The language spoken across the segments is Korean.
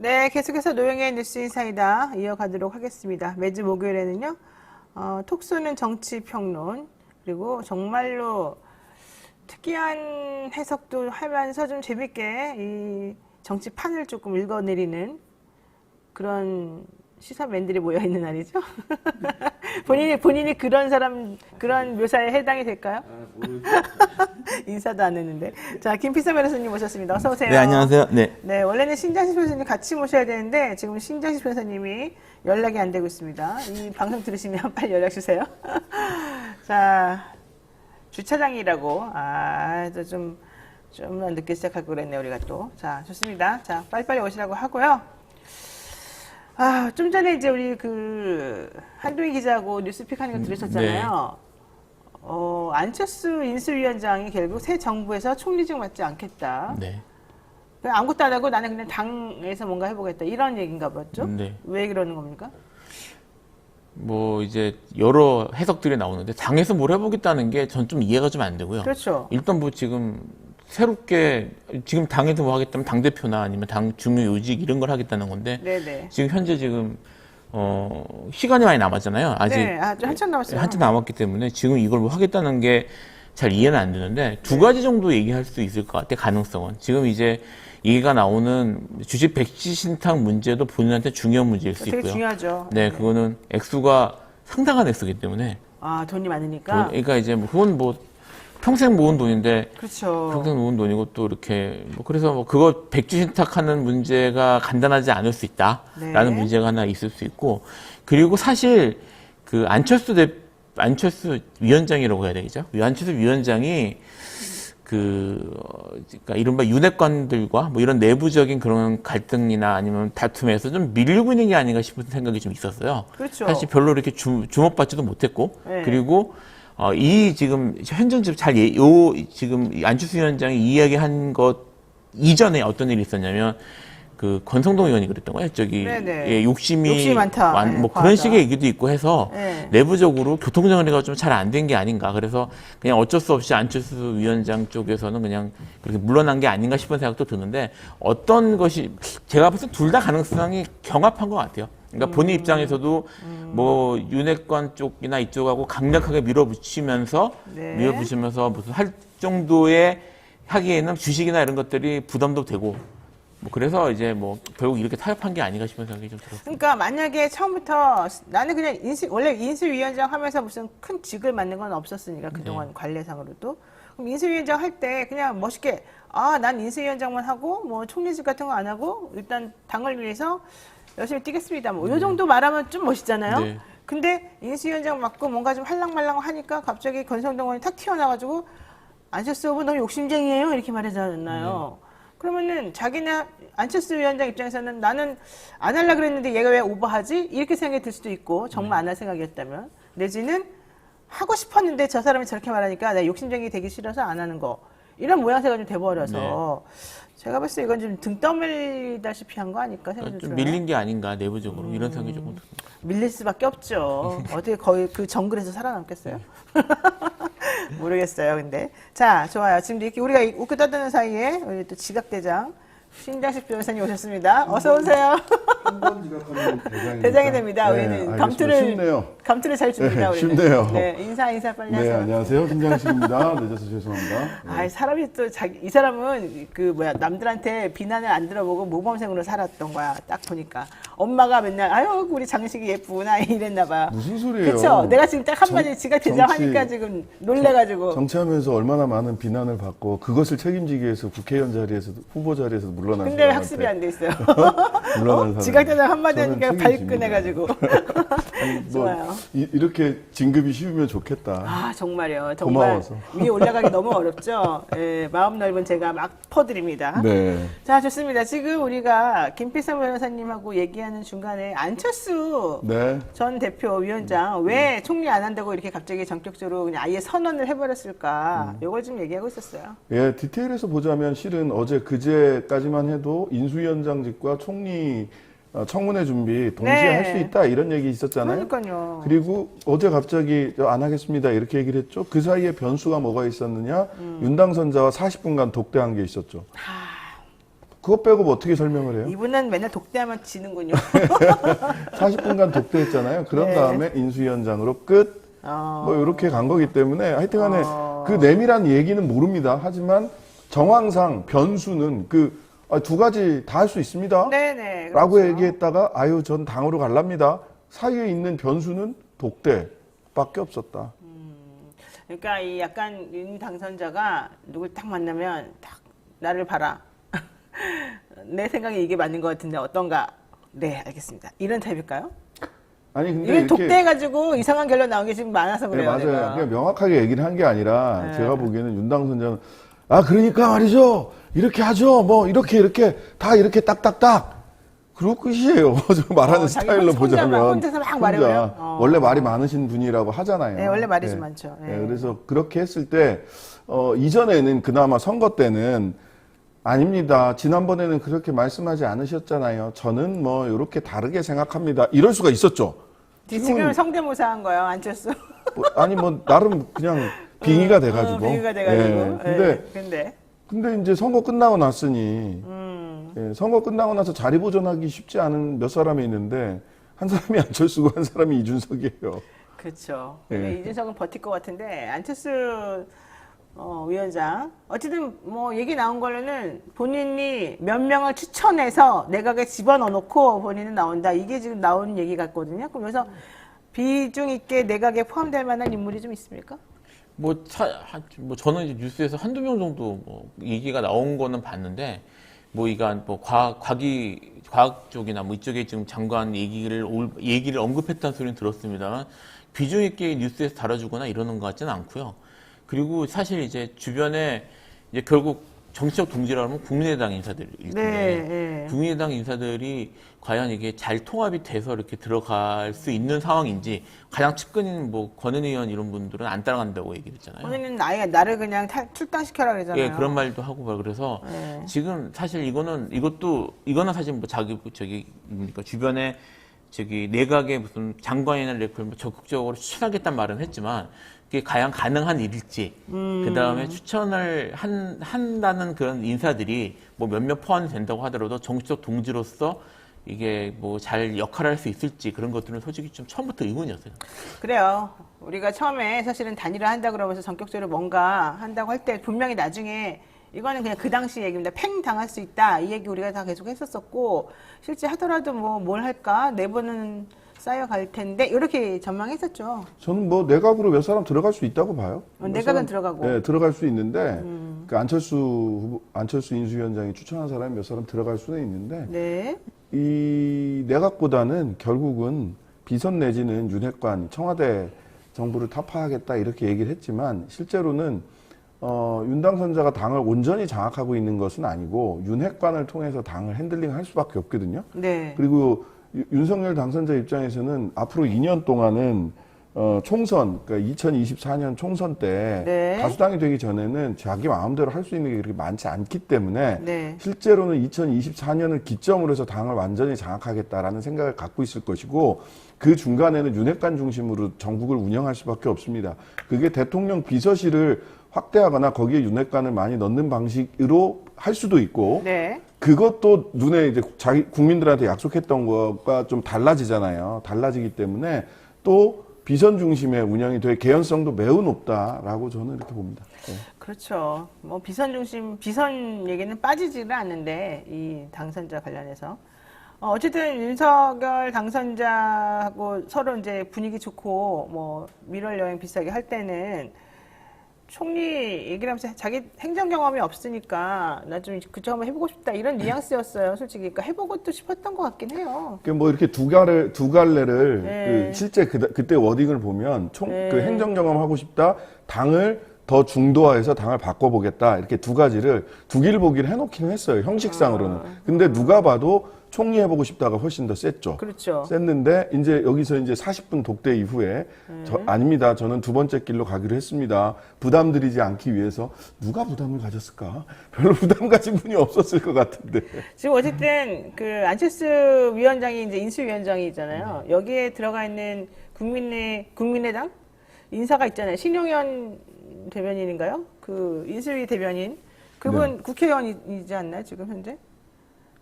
네, 계속해서 노영의 뉴스 인사이다 이어가도록 하겠습니다. 매주 목요일에는요, 톡 쏘는 정치평론, 그리고 정말로 특이한 해석도 하면서 좀 재밌게 이 정치판을 조금 읽어내리는 그런 시사맨들이 모여있는 날이죠. 본인이 그런 묘사에 해당이 될까요? 인사도 안 했는데. 자, 김필성 변호사님 모셨습니다. 어서오세요. 네, 안녕하세요. 네. 네, 원래는 신장식 변호사님 같이 모셔야 되는데, 지금 신장식 변호사님이 연락이 안 되고 있습니다. 이 방송 들으시면 빨리 연락 주세요. 자, 주차장이라고, 좀만 늦게 시작할 걸 그랬네요, 우리가 또. 자, 좋습니다. 자, 빨리빨리 오시라고 하고요. 좀 전에 이제 우리 한동희 기자하고 뉴스픽 하는 거 들으셨잖아요. 안철수 인수위원장이 결국 새 정부에서 총리직 맡지 않겠다. 네. 아무것도 안 하고 나는 그냥 당에서 뭔가 해보겠다. 이런 얘기인가 봤죠? 네. 왜 그러는 겁니까? 뭐 이제 여러 해석들이 나오는데 당에서 뭘 해보겠다는 게 전 좀 이해가 좀 안 되고요. 그렇죠. 일단 뭐 지금 새롭게 지금 당에서 뭐 하겠다면 당 대표나 아니면 당 중요 요직 이런 걸 하겠다는 건데 네네. 지금 현재 시간이 많이 남았잖아요. 아직 네, 한참 남았어요. 한참 남았기 때문에 지금 이걸 뭐 하겠다는 게 잘 이해는 안 되는데 두 가지 정도 얘기할 수 있을 것 같아요. 가능성은 지금 이제 얘기가 나오는 주식 백지 신탁 문제도 본인한테 중요한 문제일 수 되게 있고요. 중요하죠. 네, 그거는 액수가 상당한 액수이기 때문에. 돈이 많으니까. 그러니까 이제 그건 평생 모은 돈인데. 그렇죠. 평생 모은 돈이고 또 이렇게 그래서 그거 백지 신탁하는 문제가 간단하지 않을 수 있다라는 네. 문제가 하나 있을 수 있고, 그리고 사실 안철수 위원장이라고 해야 되겠죠? 안철수 위원장이 그러니까 이른바 윤핵관들과 뭐 이런 내부적인 그런 갈등이나 아니면 다툼에서 좀 밀리고 있는 게 아닌가 싶은 생각이 좀 있었어요. 그렇죠. 사실 별로 이렇게 주목받지도 못했고, 네. 그리고 지금 현재 지금 안철수 위원장이 이야기한 것 이전에 어떤 일이 있었냐면 권성동 의원이 그랬던 거예요. 욕심이 많다. 뭐 네, 그런 식의 얘기도 있고 해서 네. 내부적으로 교통정리가 좀 잘 안 된 게 아닌가. 그래서 그냥 어쩔 수 없이 안철수 위원장 쪽에서는 그냥 그렇게 물러난 게 아닌가 싶은 생각도 드는데, 어떤 것이 제가 봤을 때 둘 다 가능성이 경합한 것 같아요. 그러니까 본인 입장에서도 뭐 윤핵관 쪽이나 이쪽하고 강력하게 밀어붙이면서 네. 무슨 할 정도의 하기에는 주식이나 이런 것들이 부담도 되고, 그래서 이제 결국 이렇게 타협한 게 아닌가 싶은 생각이 좀 들었어요. 그러니까 만약에 처음부터 나는 그냥 원래 인수위원장 하면서 무슨 큰 직을 맡는 건 없었으니까 그동안 관례상으로도. 그럼 인수위원장 할 때 그냥 멋있게 난 인수위원장만 하고 뭐 총리직 같은 거 안 하고 일단 당을 위해서 열심히 뛰겠습니다. 요 정도 말하면 좀 멋있잖아요. 네. 근데 인수위원장 맡고 뭔가 좀 할랑말랑 하니까 갑자기 권성동 의원이 탁 튀어나와가지고 안철수 후보 너무 욕심쟁이에요 이렇게 말하잖아요. 그러면은 자기네 안철수 위원장 입장에서는 나는 안 하려고 그랬는데 얘가 왜 오버하지? 이렇게 생각이 들 수도 있고, 정말 안 할 생각이었다면, 내지는 하고 싶었는데 저 사람이 저렇게 말하니까 내가 욕심쟁이 되기 싫어서 안 하는 거, 이런 모양새가 좀 돼버려서 제가 봤을 때 이건 좀 등 떠밀다시피 한 거 아닐까 생각이 좀 들어요. 밀린 게 아닌가 내부적으로 이런 생각이 조금 듭니다. 밀릴 수밖에 없죠. 어떻게 거의 그 정글에서 살아남겠어요? 모르겠어요, 근데. 자, 좋아요. 지금 이렇게 우리가 웃고 떠드는 사이에 우리 또 지각대장 신장식 변호사님 오셨습니다. 어서 오세요. 한번 지각하면 대장이 됩니다. 우리는 알겠습니다. 쉽네요. 감투를 잘 줍니다. 우리는. 쉽네요. 네, 인사 빨리 네, 하세요. 안녕하세요. 신장식입니다. 늦어서 죄송합니다. 사람이 또 이 사람은 남들한테 비난을 안 들어보고 모범생으로 살았던 거야. 딱 보니까. 엄마가 맨날, 우리 장식이 예쁘구나, 이랬나 봐. 무슨 소리예요? 그쵸? 내가 지금 딱 한마디 지각 대장 하니까 지금 놀래가지고. 정치하면서 얼마나 많은 비난을 받고 그것을 책임지기 위해서 국회의원 자리에서 후보 자리에서 물러난 근데 왜 학습이 안 돼 있어요? 물러난 사람. 지각대장 한마디 하니까 저는 발끈해가지고. 좋아요. 이렇게 진급이 쉬우면 좋겠다. 정말요. 정말 고마워서. 위에 올라가기 너무 어렵죠. 마음 넓은 제가 막 퍼드립니다. 네. 자, 좋습니다. 지금 우리가 김필성 변호사님하고 얘기하는 중간에 안철수 네. 전 대표 위원장 왜 총리 안 한다고 이렇게 갑자기 전격적으로 그냥 아예 선언을 해버렸을까? 이걸 좀 얘기하고 있었어요. 예, 디테일에서 보자면 실은 어제 그제까지만 해도 인수위원장직과 총리 청문회 준비 동시에 네. 할 수 있다 이런 얘기 있었잖아요. 그러니까요. 그리고 어제 갑자기 안 하겠습니다 이렇게 얘기를 했죠. 그 사이에 변수가 뭐가 있었느냐? 윤당선자와 40분간 독대한 게 있었죠. 그것 빼고 뭐 어떻게 설명을 해요? 이분은 맨날 독대하면 지는군요. 40분간 독대했잖아요. 그런 네. 다음에 인수위원장으로 끝. 뭐 이렇게 간 거기 때문에 하여튼간에 그 내밀한 얘기는 모릅니다. 하지만 정황상 변수는 두 가지 다 할 수 있습니다. 네네. 라고 그렇죠. 얘기했다가 아유 전 당으로 갈랍니다. 사이에 있는 변수는 독대밖에 없었다. 그러니까 이 약간 윤 당선자가 누굴 딱 만나면 딱 나를 봐라. 내 생각에 이게 맞는 것 같은데 어떤가? 네, 알겠습니다. 이런 타입일까요? 아니 근데 이게 이렇게 독대해가지고 이상한 결론 나온 게 지금 많아서 네, 그래요. 맞아요. 내가. 그냥 명확하게 얘기를 한 게 아니라 네. 제가 보기에는 윤 당선자는 그러니까 말이죠. 이렇게 하죠. 뭐 이렇게 다 이렇게 딱딱딱. 그리고 끝이에요. 저 말하는 자기 스타일로 혼자 보자면 혼자서 막 말해버려? 원래 말이 많으신 분이라고 하잖아요. 네, 원래 말이 좀 많죠. 네. 그래서 그렇게 했을 때 이전에는 그나마 선거 때는 아닙니다. 지난번에는 그렇게 말씀하지 않으셨잖아요. 저는 뭐 이렇게 다르게 생각합니다. 이럴 수가 있었죠. 지금 성대모사 한 거예요, 안철수. 뭐 나름 그냥 빙의가 돼가지고. 비교가 돼가지고. 근데 이제 선거 끝나고 났으니 선거 끝나고 나서 자리 보존하기 쉽지 않은 몇 사람이 있는데 한 사람이 안철수고 한 사람이 이준석이에요. 그렇죠. 네. 이준석은 버틸 것 같은데 안철수 위원장 어쨌든 뭐 얘기 나온 걸로는 본인이 몇 명을 추천해서 내각에 집어넣어놓고 본인은 나온다. 이게 지금 나온 얘기 같거든요. 그러면서 비중 있게 내각에 포함될 만한 인물이 좀 있습니까? 뭐 저는 이제 뉴스에서 한두 명 정도 뭐 얘기가 나온 거는 봤는데 뭐 과학 쪽이나 뭐 이쪽에 지금 장관 얘기를 언급했다는 소리는 들었습니다만 비중 있게 뉴스에서 다뤄주거나 이러는 것 같지는 않고요. 그리고 사실 이제 주변에 이제 결국 정치적 동지라면 국민의당 인사들일 텐데 네. 국민의당 인사들이 과연 이게 잘 통합이 돼서 이렇게 들어갈 수 있는 상황인지 가장 측근인 뭐 권은희 의원 이런 분들은 안 따라간다고 얘기를 했잖아요. 본인은 아예 나를 그냥 출당시켜라 그러잖아요. 예, 그런 말도 하고 막 그래서 네. 지금 사실 이거는 사실 뭐 뭡니까 주변에 내각에 무슨 장관이나 이렇게 적극적으로 추천하겠다는 말은 했지만 그게 과연 가능한 일일지 그 다음에 추천을 한다는 그런 인사들이 뭐 몇몇 포함이 된다고 하더라도 정치적 동지로서 이게 뭐 잘 역할을 할 수 있을지 그런 것들은 솔직히 좀 처음부터 의문이었어요. 그래요. 우리가 처음에 사실은 단일화 한다 그러면서 전격적으로 뭔가 한다고 할 때 분명히 나중에 이거는 그냥 그 당시 얘기입니다. 팽 당할 수 있다. 이 얘기 우리가 다 계속 했었었고 실제 하더라도 뭐 뭘 할까 내부는 쌓여갈 텐데 이렇게 전망했었죠. 저는 뭐 내각으로 몇 사람 들어갈 수 있다고 봐요. 내각은 들어가고. 네, 들어갈 수 있는데 그 안철수 인수위원장이 추천한 사람이 몇 사람 들어갈 수는 있는데 네. 이 내각보다는 결국은 비선 내지는 윤핵관 청와대 정부를 타파하겠다 이렇게 얘기를 했지만 실제로는 윤 당선자가 당을 온전히 장악하고 있는 것은 아니고 윤핵관을 통해서 당을 핸들링할 수밖에 없거든요. 네. 그리고 윤석열 당선자 입장에서는 앞으로 2년 동안은 총선, 그러니까 2024년 총선 때 네. 다수당이 되기 전에는 자기 마음대로 할 수 있는 게 그렇게 많지 않기 때문에 네. 실제로는 2024년을 기점으로 해서 당을 완전히 장악하겠다라는 생각을 갖고 있을 것이고 그 중간에는 윤핵관 중심으로 전국을 운영할 수밖에 없습니다. 그게 대통령 비서실을 확대하거나 거기에 윤핵관을 많이 넣는 방식으로 할 수도 있고 네. 그것도 눈에 이제 자기 국민들한테 약속했던 것과 좀 달라지잖아요. 달라지기 때문에 또 비선 중심의 운영이 될 개연성도 매우 높다라고 저는 이렇게 봅니다. 네. 그렇죠. 뭐 비선 얘기는 빠지지는 않는데 이 당선자 관련해서 어쨌든 윤석열 당선자하고 서로 이제 분위기 좋고 뭐 밀월 여행 비슷하게 할 때는 총리 얘기를 하면서 자기 행정 경험이 없으니까 나 좀 그쪽 한번 해보고 싶다 이런 뉘앙스였어요. 솔직히 그러니까 해보고 또 싶었던 것 같긴 해요. 뭐 이렇게 두 갈래를 네. 실제 그때 워딩을 보면 네. 그 행정 경험 하고 싶다, 당을 더 중도화해서 당을 바꿔보겠다 이렇게 두 가지를 두 길 보기를 해놓기는 했어요. 형식상으로는. 근데 누가 봐도 총리 해보고 싶다가 훨씬 더 셌죠. 그렇죠. 셌는데 이제 여기서 이제 40분 독대 이후에 아닙니다. 저는 두 번째 길로 가기로 했습니다. 부담 드리지 않기 위해서 누가 부담을 가졌을까? 별로 부담 가진 분이 없었을 것 같은데. 지금 어쨌든 그 안철수 위원장이 이제 인수위원장이잖아요. 여기에 들어가 있는 국민의당 인사가 있잖아요. 신용현 대변인인가요? 그 인수위 대변인. 그분 네. 국회의원이지 않나요? 지금 현재?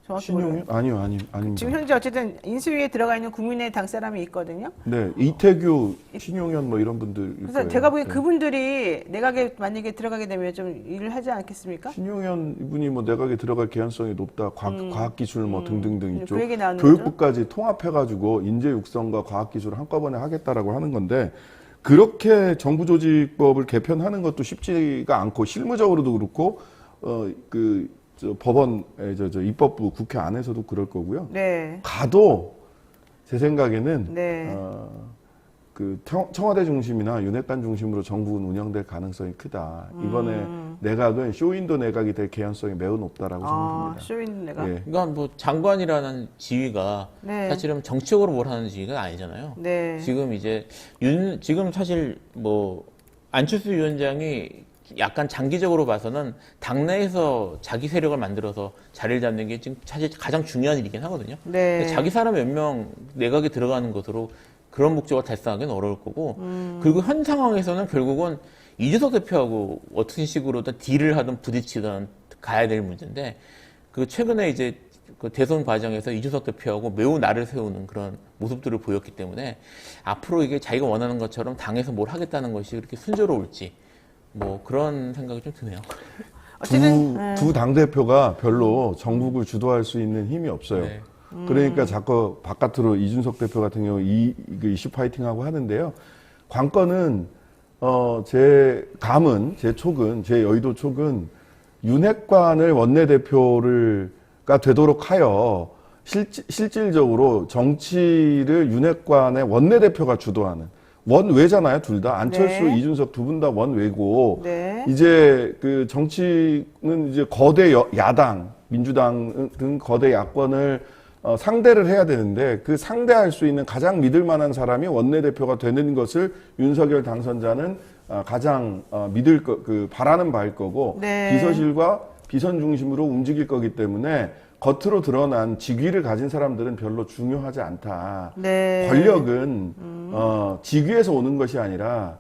정확히 모르겠어요. 신용현? 아니요, 아닙니다. 지금 현재 어쨌든 인수위에 들어가 있는 국민의당 사람이 있거든요. 네, 이태규, 신용현 뭐 이런 분들. 그래서 제가 보기엔 그분들이 내각에 만약에 들어가게 되면 좀 일을 하지 않겠습니까? 신용현 이분이 뭐 내각에 들어갈 개연성이 높다, 과학기술 뭐 등등등 이쪽 그 얘기 나오는 교육부까지 통합해가지고 인재 육성과 과학기술을 한꺼번에 하겠다라고 하는 건데 그렇게 정부조직법을 개편하는 것도 쉽지가 않고 실무적으로도 그렇고 법원 입법부 국회 안에서도 그럴 거고요. 네. 가도 제 생각에는 네. 청와대 중심이나 윤핵관 중심으로 정부는 운영될 가능성이 크다. 이번에 내각은 쇼윈도 내각이 될 개연성이 매우 높다라고 생각합니다. 쇼윈도 내각. 예. 그러니까 뭐 장관이라는 지위가 네. 사실은 정치적으로 뭘 하는 지위가 아니잖아요. 네. 지금 이제 지금 사실 뭐 안철수 위원장이 약간 장기적으로 봐서는 당내에서 자기 세력을 만들어서 자리를 잡는 게 지금 사실 가장 중요한 일이긴 하거든요. 네. 근데 자기 사람 몇 명 내각에 들어가는 것으로 그런 목적을 달성하기는 어려울 거고, 그리고 현 상황에서는 결국은 이준석 대표하고 어떤 식으로든 딜을 하든 부딪히든 가야 될 문제인데, 최근에 이제 그 대선 과정에서 이준석 대표하고 매우 날을 세우는 그런 모습들을 보였기 때문에 앞으로 이게 자기가 원하는 것처럼 당에서 뭘 하겠다는 것이 그렇게 순조로울지 뭐 그런 생각이 좀 드네요. 어쨌든 두 당대표가 별로 정국을 주도할 수 있는 힘이 없어요. 네. 그러니까 자꾸 바깥으로 이준석 대표 같은 경우 이슈 파이팅하고 하는데요. 관건은 제 촉은 제 여의도 촉은 윤핵관을 원내대표가 되도록 하여 실질적으로 정치를 윤핵관의 원내대표가 주도하는 원외잖아요, 둘 다. 안철수, 네. 이준석 두 분 다 원외고, 네. 이제 정치는 이제 거대 야당, 민주당 등 거대 야권을 상대를 해야 되는데 그 상대할 수 있는 가장 믿을 만한 사람이 원내대표가 되는 것을 윤석열 당선자는 가장 바라는 바일 거고, 네. 비서실과 비선 중심으로 움직일 거기 때문에 겉으로 드러난 직위를 가진 사람들은 별로 중요하지 않다. 네. 권력은 직위에서 오는 것이 아니라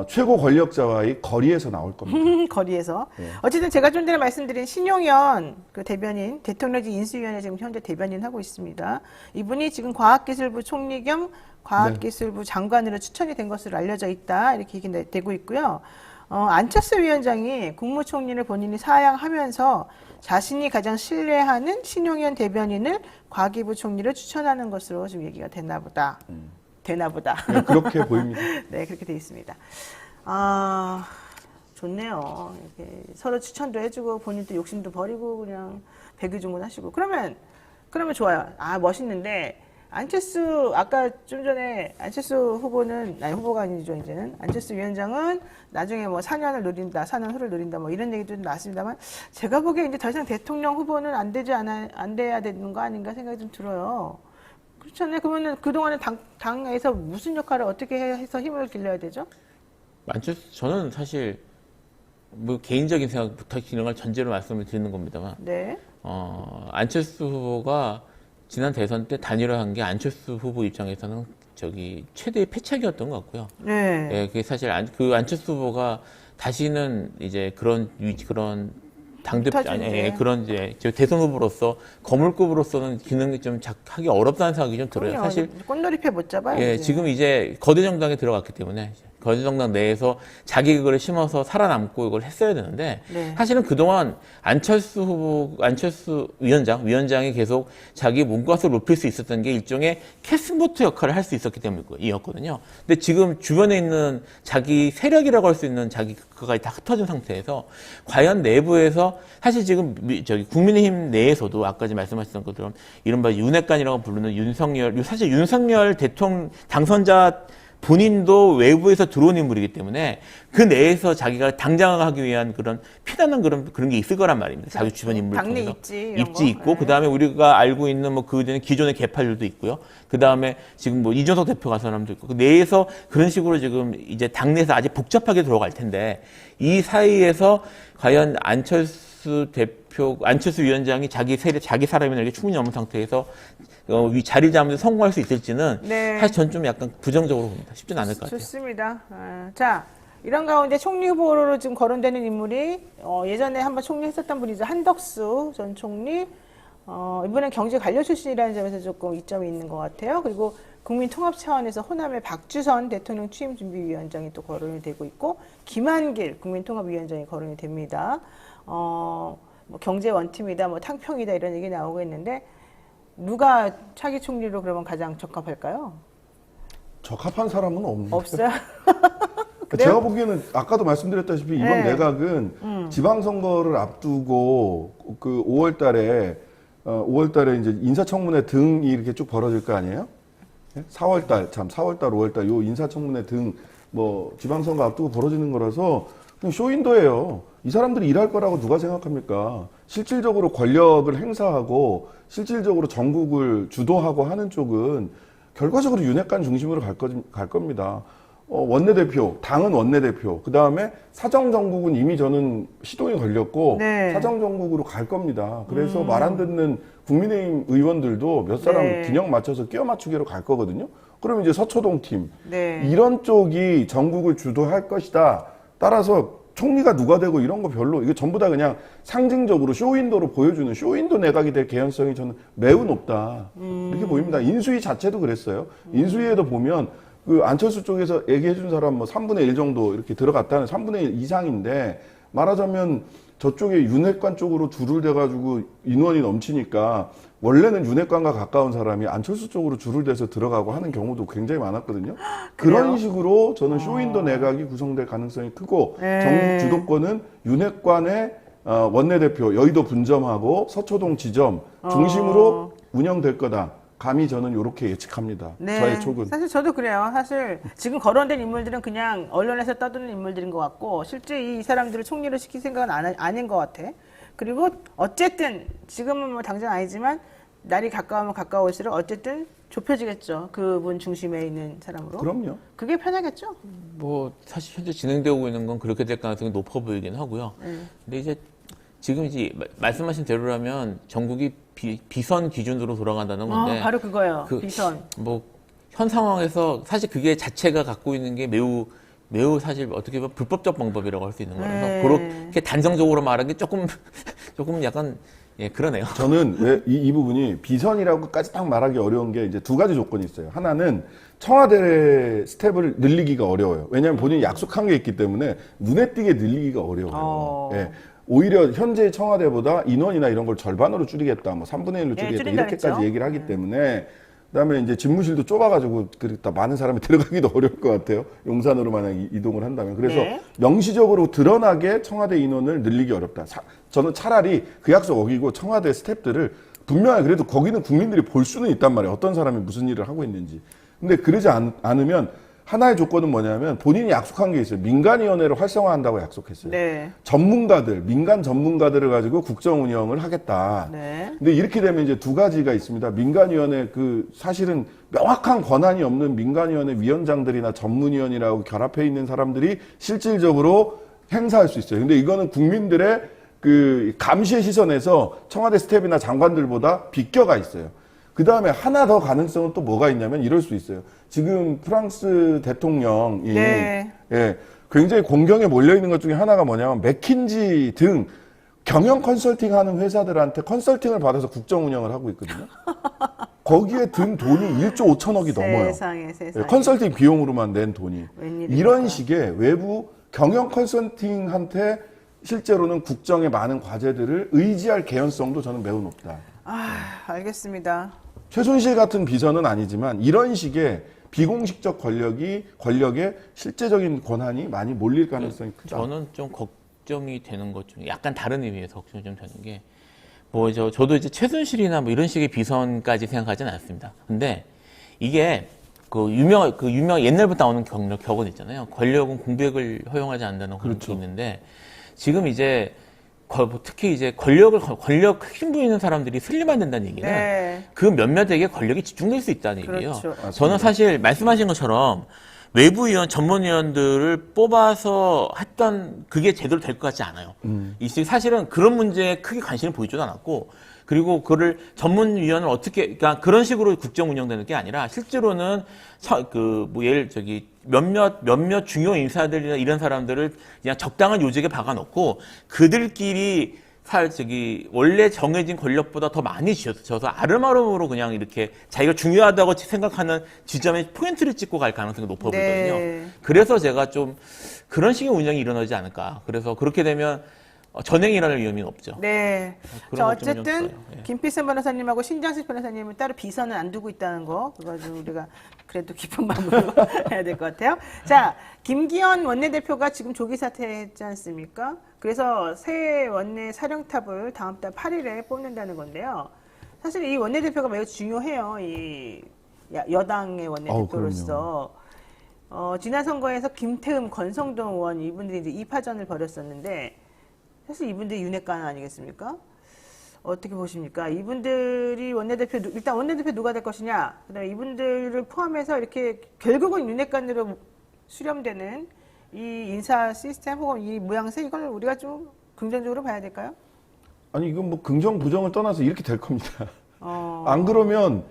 최고 권력자와의 거리에서 나올 겁니다. 거리에서. 네. 어쨌든 제가 좀 전에 말씀드린 신용현 그 대변인, 대통령직 인수위원회 지금 현재 대변인 하고 있습니다. 이분이 지금 과학기술부 총리 겸 과학기술부 장관으로 추천이 된 것으로 알려져 있다. 이렇게 얘기 되고 있고요. 안철수 위원장이 국무총리를 본인이 사양하면서 자신이 가장 신뢰하는 신용현 대변인을 과기부 총리로 추천하는 것으로 지금 얘기가 되나 보다. 되나 보다. 네, 그렇게 보입니다. 네, 그렇게 돼 있습니다. 좋네요. 이렇게 서로 추천도 해주고 본인도 욕심도 버리고 그냥 백의종군하시고 그러면 좋아요. 멋있는데 안철수 아까 좀 전에 안철수 후보가 아니죠. 이제는 안철수 위원장은 나중에 뭐 4년 후를 노린다 뭐 이런 얘기도 나왔습니다만 제가 보기에 이제 더 이상 대통령 후보는 안 돼야 되는 거 아닌가 생각이 좀 들어요. 그렇잖아요. 그러면은 그동안에 당에서 무슨 역할을 어떻게 해서 힘을 길러야 되죠? 저는 사실 뭐 개인적인 생각부터 기능을 전제로 말씀을 드리는 겁니다만, 네. 안철수 후보가 지난 대선 때 단일화한 게 안철수 후보 입장에서는 최대의 패착이었던 것 같고요. 네. 예, 그게 사실 안철수 후보가 다시는 이제 그런 당대표 그런 이제 대선 후보로서 거물급으로서는 기능이 좀 하기 어렵다는 생각이 좀 들어요. 사실 꽃놀이패 못 잡아요. 예, 이제. 지금 이제 거대 정당에 들어갔기 때문에 거대 정당 내에서 자기 그걸 심어서 살아남고 이걸 했어야 되는데 네. 사실은 그동안 안철수 위원장이 계속 자기 몸값을 높일 수 있었던 게 일종의 캐스보트 역할을 할 수 있었기 때문이었거든요. 근데 지금 주변에 있는 자기 세력이라고 할 수 있는 자기 그거까지 다 흩어진 상태에서 과연 내부에서 사실 지금 국민의힘 내에서도 아까 말씀하셨던 것처럼 이른바 윤핵관이라고 부르는 사실 윤석열 대통령 당선자 본인도 외부에서 들어온 인물이기 때문에 그 내에서 자기가 당장하기 위한 그런 피나는 그런 게 있을 거란 말입니다. 자기 주변 인물을 당내 통해서. 입지 있고, 네. 그 다음에 우리가 알고 있는 기존의 개파들도 있고요. 그 다음에 지금 이준석 대표 같은 사람도 있고, 그 내에서 그런 식으로 지금 이제 당내에서 아직 복잡하게 들어갈 텐데, 이 사이에서 과연 안철수 위원장이 자기 사람이나 충분히 없는 상태에서 자리 잡는 데 성공할 수 있을지는 네. 사실 전 좀 약간 부정적으로 봅니다. 쉽지는 않을 것 같아요. 좋습니다. 자, 이런 가운데 총리 후보로 지금 거론되는 인물이 예전에 한번 총리 했었던 분이죠. 한덕수 전 총리, 이번엔 경제 관료 출신이라는 점에서 조금 이점이 있는 것 같아요. 그리고 국민 통합 차원에서 호남의 박주선 대통령 취임준비위원장이 또 거론이 되고 있고, 김한길 국민통합위원장이 거론이 됩니다. 뭐 경제 원팀이다, 뭐 탕평이다 이런 얘기 나오고 있는데, 누가 차기 총리로 그러면 가장 적합할까요? 적합한 사람은 없는데. 없어요? 제가 보기에는 아까도 말씀드렸다시피 이번 네. 내각은 지방선거를 앞두고 그 5월달에 이제 인사청문회 등이 이렇게 쭉 벌어질 거 아니에요? 4월달, 5월달 요 인사청문회 등 뭐 지방선거 앞두고 벌어지는 거라서 그냥 쇼윈도예요. 이 사람들이 일할 거라고 누가 생각합니까? 실질적으로 권력을 행사하고 실질적으로 전국을 주도하고 하는 쪽은 결과적으로 윤핵관 중심으로 갈 겁니다. 원내대표, 당은 원내대표, 그 다음에 사정정국은 이미 저는 시동이 걸렸고, 네. 사정정국으로 갈 겁니다. 그래서 말 안 듣는 국민의힘 의원들도 몇 사람 네. 균형 맞춰서 끼워 맞추기로 갈 거거든요. 그럼 이제 서초동 팀, 네. 이런 쪽이 전국을 주도할 것이다. 따라서 총리가 누가 되고 이런 거 별로, 이거 전부 다 그냥 상징적으로 쇼윈도로 보여주는 쇼윈도 내각이 될 개연성이 저는 매우 높다. 이렇게 보입니다. 인수위 자체도 그랬어요. 인수위에도 보면 그 안철수 쪽에서 얘기해 준 사람 뭐 3분의 1 정도 이렇게 들어갔다는 3분의 1 이상인데, 말하자면 저쪽에 윤핵관 쪽으로 줄을 대가지고 인원이 넘치니까 원래는 윤핵관과 가까운 사람이 안철수 쪽으로 줄을 대서 들어가고 하는 경우도 굉장히 많았거든요. 그런 식으로 저는 쇼윈도 내각이 구성될 가능성이 크고, 네. 정국 주도권은 윤핵관의 원내대표 여의도 분점하고 서초동 지점 중심으로 운영될 거다. 감히 저는 이렇게 예측합니다. 저의 촉은. 사실 저도 그래요. 사실 지금 거론된 인물들은 그냥 언론에서 떠드는 인물들인 것 같고, 실제 이 사람들을 총리로 시킬 생각은 아닌 것 같아. 그리고 어쨌든 지금은 뭐 당장 아니지만 날이 가까우면 가까울수록 어쨌든 좁혀지겠죠. 그분 중심에 있는 사람으로. 그럼요. 그게 편하겠죠. 뭐 사실 현재 진행되고 있는 건 그렇게 될 가능성이 높아 보이긴 하고요. 근데 이제 지금 이제 말씀하신 대로라면 전국이 비선 기준으로 돌아간다는 건데, 바로 그거예요. 그 비선. 뭐 현 상황에서 사실 그게 자체가 갖고 있는 게 매우 사실 어떻게 보면 불법적 방법이라고 할 수 있는 거라서 네. 그렇게 단정적으로 말하기 조금 약간 그러네요. 저는 왜 이 부분이 비선이라고까지 딱 말하기 어려운 게 이제 두 가지 조건이 있어요. 하나는 청와대 스텝을 늘리기가 어려워요. 왜냐하면 본인이 약속한 게 있기 때문에 눈에 띄게 늘리기가 어려워요. 예. 오히려 현재 청와대보다 인원이나 이런 걸 절반으로 줄이겠다, 뭐 3분의 1로 줄이겠다, 줄인다 이렇게까지 그랬죠. 얘기를 하기 때문에, 그다음에 이제 집무실도 좁아가지고 그렇다 많은 사람이 들어가기도 어려울 것 같아요. 용산으로 만약 이동을 한다면. 그래서 네. 명시적으로 드러나게 청와대 인원을 늘리기 어렵다. 저는 차라리 그 약속 어기고 청와대 스태프들을 분명히, 그래도 거기는 국민들이 볼 수는 있단 말이에요. 어떤 사람이 무슨 일을 하고 있는지. 근데 그러지 않으면 하나의 조건은 뭐냐면 본인이 약속한 게 있어요. 민간위원회를 활성화한다고 약속했어요. 네. 민간 전문가들을 가지고 국정 운영을 하겠다. 네. 근데 이렇게 되면 이제 두 가지가 있습니다. 민간위원회 사실은 명확한 권한이 없는 민간위원회 위원장들이나 전문위원이라고 결합해 있는 사람들이 실질적으로 행사할 수 있어요. 근데 이거는 국민들의 그 감시의 시선에서 청와대 스텝이나 장관들보다 비껴가 있어요. 그 다음에 하나 더 가능성은 또 뭐가 있냐면 이럴 수 있어요. 지금 프랑스 대통령이 네. 굉장히 공경에 몰려 있는 것 중에 하나가 뭐냐면 맥킨지 등 경영 컨설팅 하는 회사들한테 컨설팅을 받아서 국정 운영을 하고 있거든요. 거기에 든 돈이 1조 5천억이 넘어요. 세상에. 컨설팅 비용으로만 낸 돈이. 웬일입니까? 이런 식의 외부 경영 컨설팅한테 실제로는 국정의 많은 과제들을 의지할 개연성도 저는 매우 높다. 알겠습니다. 최순실 같은 비선은 아니지만 이런 식의 비공식적 권력의 실제적인 권한이 많이 몰릴 가능성이 크다. 저는 좀 걱정이 되는 것 중에 약간 다른 의미에서 걱정이 좀 되는 게, 뭐 저도 이제 최순실이나 뭐 이런 식의 비선까지 생각하지는 않습니다. 근데 이게 그 유명 옛날부터 나오는 격언 있잖아요. 권력은 공백을 허용하지 않는다는 그런 게 있는데, 지금 이제 특히 이제 권력 힘부 있는 사람들이 슬림안 된다는 얘기는 네. 그 몇몇에게 권력이 집중될 수 있다는 얘기예요. 그렇죠. 저는 사실 말씀하신 것처럼 외부위원, 전문위원들을 뽑아서 했던 그게 제대로 될 것 같지 않아요. 사실은 그런 문제에 크게 관심을 보이지도 않았고, 그리고 그를 전문위원을 그러니까 그런 식으로 국정 운영되는 게 아니라 실제로는 몇몇 중요 인사들이나 이런 사람들을 그냥 적당한 요직에 박아놓고 그들끼리 원래 정해진 권력보다 더 많이 쥐어서 아름아름으로 그냥 이렇게 자기가 중요하다고 생각하는 지점에 포인트를 찍고 갈 가능성이 높아 보이거든요. 네. 그래서 제가 좀 그런 식의 운영이 일어나지 않을까. 그래서 그렇게 되면 전행이 일어날 위험이 없죠. 네. 그런 자, 것좀 어쨌든 있어요. 예. 김필선 변호사님하고 신장식 변호사님은 따로 비선은 안 두고 있다는 거, 그거 좀 우리가 그래도 깊은 마음으로 해야 될 것 같아요. 자, 김기현 원내대표가 지금 조기 사퇴했지 않습니까? 그래서 새 원내 사령탑을 다음 달 8일에 뽑는다는 건데요. 사실 이 원내대표가 매우 중요해요. 이 여당의 원내대표로서. 지난 선거에서 김태흠, 권성동 의원 이분들이 이제 2파전을 벌였었는데 사실 이분들이 윤핵관 아니겠습니까? 어떻게 보십니까? 이분들이 원내대표, 일단 원내대표 누가 될 것이냐, 그다음에 이분들을 포함해서 이렇게 결국은 윤핵관으로 수렴되는 이 인사 시스템 혹은 이 모양새, 이걸 우리가 좀 긍정적으로 봐야 될까요? 아니 이건 뭐 긍정 부정을 떠나서 이렇게 될 겁니다. 안 그러면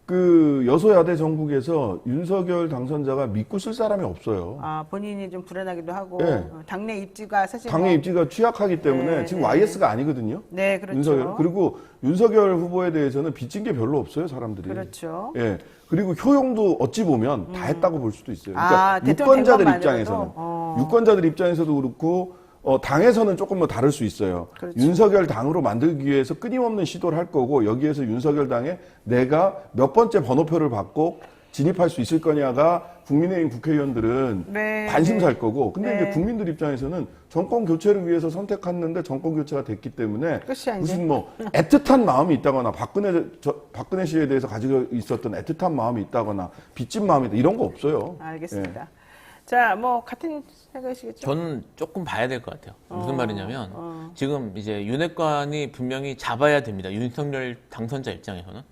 그 여소야대 정국에서 윤석열 당선자가 믿고 쓸 사람이 없어요. 아, 본인이 좀 불안하기도 하고, 네. 당내 입지가 사실. 당의 입지가 취약하기 때문에 네, 지금 네. YS가 아니거든요. 네, 그렇죠. 윤석열. 그리고 윤석열 후보에 대해서는 빚진 게 별로 없어요, 사람들이. 그렇죠. 예. 그리고 효용도 어찌 보면 다 했다고 볼 수도 있어요. 아, 그러니까 대통령 유권자들 된 입장에서는 것만으로도? 유권자들 입장에서도 그렇고 당에서는 조금 뭐 다를 수 있어요. 그렇죠. 윤석열 당으로 만들기 위해서 끊임없는 시도를 할 거고 여기에서 윤석열 당에 내가 몇 번째 번호표를 받고 진입할 수 있을 거냐가 국민의힘 국회의원들은 네, 관심사일 네. 거고 근데 네. 이제 국민들 입장에서는 정권 교체를 위해서 선택했는데 정권 교체가 됐기 때문에 끝이야, 이제. 무슨 뭐 애틋한 마음이 있다거나 박근혜 씨에 대해서 가지고 있었던 애틋한 마음이 있다거나 빚진 마음이 있다 이런 거 없어요. 알겠습니다. 예. 자, 뭐 같은 생각이시겠죠? 저는 조금 봐야 될 것 같아요. 무슨 말이냐면 지금 이제 윤핵관이 분명히 잡아야 됩니다. 윤석열 당선자 입장에서는.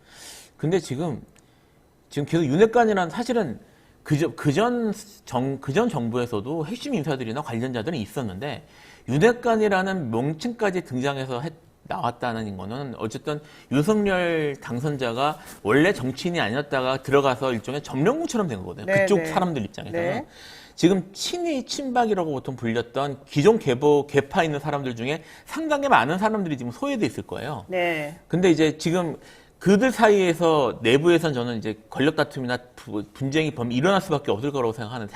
근데 지금 계속 윤핵관이란 사실은 그전 정부에서도 핵심 인사들이나 관련자들은 있었는데 윤핵관이라는 명칭까지 등장해서 나왔다는 거는 어쨌든 윤석열 당선자가 원래 정치인이 아니었다가 들어가서 일종의 점령군처럼 된 거거든요. 네, 그쪽 네. 사람들 입장에서는. 네. 지금 친위, 친박이라고 보통 불렸던 기존 개파 있는 사람들 중에 상당히 많은 사람들이 지금 소외돼 있을 거예요. 네. 근데 이제 지금 그들 사이에서 내부에선 저는 이제 권력 다툼이나 분쟁이 일어날 수밖에 없을 거라고 생각하는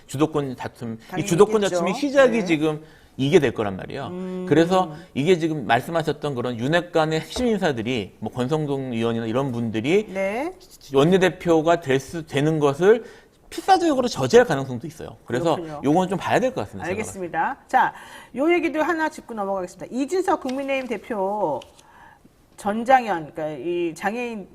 주도권 다툼, 이 당연히 주도권 있겠죠. 다툼이 시작이 네. 지금 이게 될 거란 말이에요. 그래서 이게 지금 말씀하셨던 그런 윤핵관의 핵심 인사들이 뭐 권성동 의원이나 이런 분들이 네. 원내대표가 되는 것을 필사적으로 저지할 가능성도 있어요. 그래서 그렇군요. 요건 좀 봐야 될 것 같습니다. 알겠습니다. 자, 요 얘기도 하나 짚고 넘어가겠습니다. 이준석 국민의힘 대표 전장현, 그러니까 이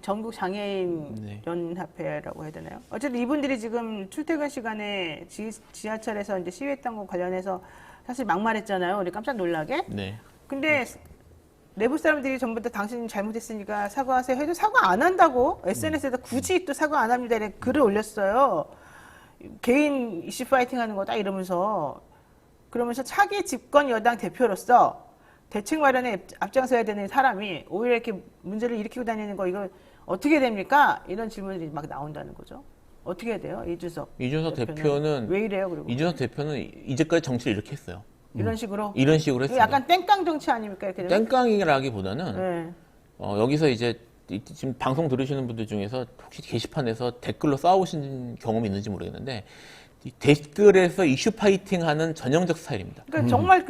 전국 장애인 네. 연합회라고 해야 되나요? 어쨌든 이분들이 지금 출퇴근 시간에 지하철에서 이제 시위했던 거 관련해서 사실 막말했잖아요. 우리 깜짝 놀라게. 네. 근데 내부 사람들이 전부 다 당신이 잘못했으니까 사과하세요 해도 사과 안 한다고 SNS에다 굳이 또 사과 안 합니다 이렇게 글을 올렸어요. 개인 이슈 파이팅 하는 거다 이러면서 그러면서 차기 집권 여당 대표로서 대책 마련에 앞장서야 되는 사람이 오히려 이렇게 문제를 일으키고 다니는 거 이거 어떻게 됩니까? 이런 질문들이 막 나온다는 거죠. 어떻게 해야 돼요? 이준석 대표는 왜 이래요? 그리고 이준석 대표는 이제까지 정치를 이렇게 했어요. 이런 식으로 이런 식으로 했습니다. 약간 땡깡 정치 아닙니까? 이렇게 되면? 땡깡이라기보다는 네. 여기서 이제 지금 방송 들으시는 분들 중에서 혹시 게시판에서 댓글로 싸우신 경험이 있는지 모르겠는데 이 댓글에서 이슈 파이팅하는 전형적 스타일입니다. 그러니까 정말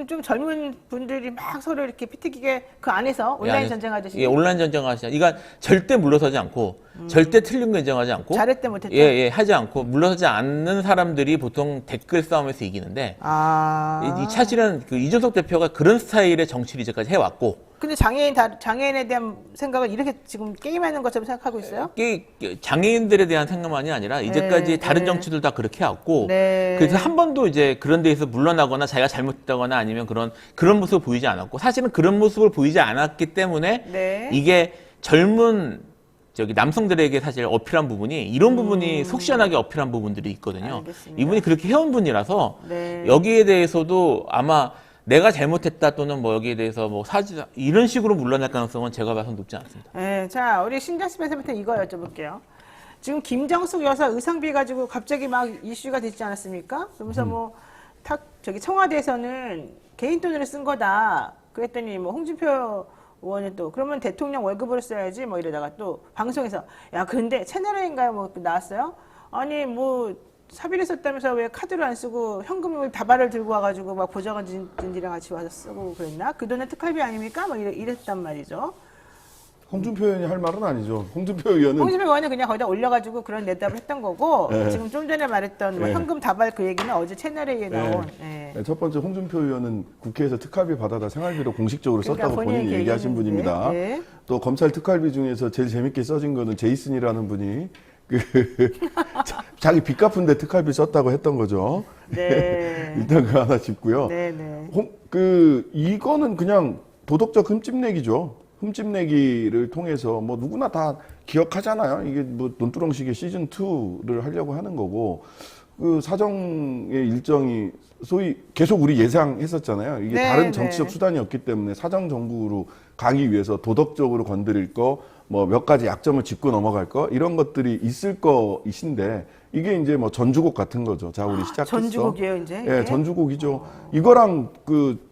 좀 젊은 분들이 막 서로 이렇게 피튀기게 그 안에서 온라인 예, 전쟁하듯이 예, 온라인 전쟁하듯이. 그러니까 절대 물러서지 않고 절대 틀린 거 인정하지 않고 잘했대 못했대. 예, 하지 않고 물러서지 않는 사람들이 보통 댓글 싸움에서 이기는데 이 사실은 그 이준석 대표가 그런 스타일의 정치를 이제까지 해왔고 근데 장애인에 대한 생각을 이렇게 지금 게임하는 것처럼 생각하고 있어요? 장애인들에 대한 생각만이 아니라 이제까지 네, 다른 네. 정치들 다 그렇게 해왔고 네. 그래서 한 번도 이제 그런 데에서 물러나거나 자기가 잘못했다거나 아니면 그런 모습을 보이지 않았고 사실은 그런 모습을 보이지 않았기 때문에 네. 이게 젊은 남성들에게 사실 어필한 부분이 이런 부분이 속 시원하게 어필한 부분들이 있거든요. 알겠습니다. 이분이 그렇게 해온 분이라서 네. 여기에 대해서도 아마 내가 잘못했다 또는 뭐 여기에 대해서 뭐 이런 식으로 물러날 가능성은 제가 봐서 높지 않습니다. 네, 자 우리 신장수 변호사한테 이거 여쭤볼게요. 지금 김정숙 여사 의상비 가지고 갑자기 막 이슈가 되지 않았습니까? 그러면서 청와대에서는 개인 돈으로 쓴 거다. 그랬더니 뭐 홍준표 의원이 또 그러면 대통령 월급으로 써야지 뭐 이러다가 또 방송에서 야 근데 채널A인가요 뭐 나왔어요? 아니 뭐 사비를 썼다면서 왜 카드를 안 쓰고 현금을 다발을 들고 와가지고 막 보좌관진들이랑 같이 와서 쓰고 그랬나? 그 돈은 특활비 아닙니까? 막 이랬단 말이죠. 홍준표 의원이 할 말은 아니죠. 홍준표 의원은 홍준표 의원은 그냥 거기다 올려가지고 그런 대답을 했던 거고 네. 지금 좀 전에 말했던 뭐 네. 현금 다발 그 얘기는 어제 채널A에 나온 네, 첫 번째 홍준표 의원은 국회에서 특활비 받아다 생활비로 공식적으로 그러니까 썼다고 본인이 본인이 얘기하신 얘기했는데, 분입니다. 네. 또 검찰 특활비 중에서 제일 재밌게 써진 거는 제이슨이라는 분이 자기 빚 갚은데 특활비 썼다고 했던 거죠. 네. 일단 그 하나 짚고요. 네네. 이거는 그냥 도덕적 흠집내기죠. 흠집내기를 통해서 뭐 누구나 다 기억하잖아요. 이게 뭐 논두렁식의 시즌 2를 하려고 하는 거고 그 사정의 일정이 소위 계속 우리 예상했었잖아요. 이게 네, 다른 정치적 네. 수단이 없기 때문에 사정 정국으로 가기 위해서 도덕적으로 건드릴 거, 뭐 몇 가지 약점을 짚고 넘어갈 거 이런 것들이 있을 거이신데 이게 이제 뭐 전주곡 같은 거죠. 자, 우리 시작했어. 전주곡이에요 이제. 예, 전주곡이죠. 이거랑 그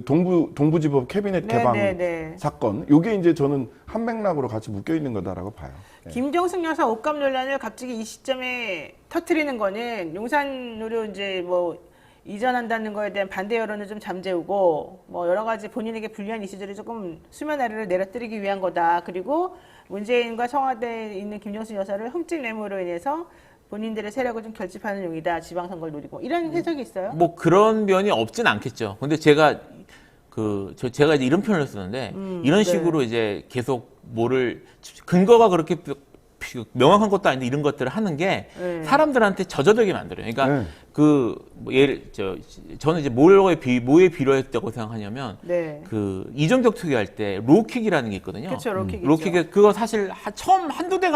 동부지법 캐비넷 개방 네. 사건, 요게 이제 저는 한 맥락으로 같이 묶여 있는 거다라고 봐요. 예. 김정숙 여사 옷값 논란을 갑자기 이 시점에 터트리는 거는 용산으로 이제 뭐 이전한다는 거에 대한 반대 여론을 좀 잠재우고 뭐 여러 가지 본인에게 불리한 이슈들을 조금 수면 아래로 내려뜨리기 위한 거다. 그리고 문재인과 청와대에 있는 김정숙 여사를 흠집 내므로 인해서 본인들의 세력을 좀 결집하는 용이다. 지방선거를 노리고 이런 해석이 있어요. 뭐 그런 면이 없진 않겠죠. 근데 제가 제가 이제 이런 표현을 쓰는데 이런 네. 식으로 이제 계속 뭐를 근거가 그렇게 명확한 것도 아닌데 이런 것들을 하는 게 네. 사람들한테 젖어들게 만들어요. 그러니까 네. 뭐 저는 이제 뭐에 비례했다고 생각하냐면 네. 그 이종격 투기할 때 로킥이라는 게 있거든요. 그렇죠. 로킥. 로킥이 그거 사실 처음 한두 대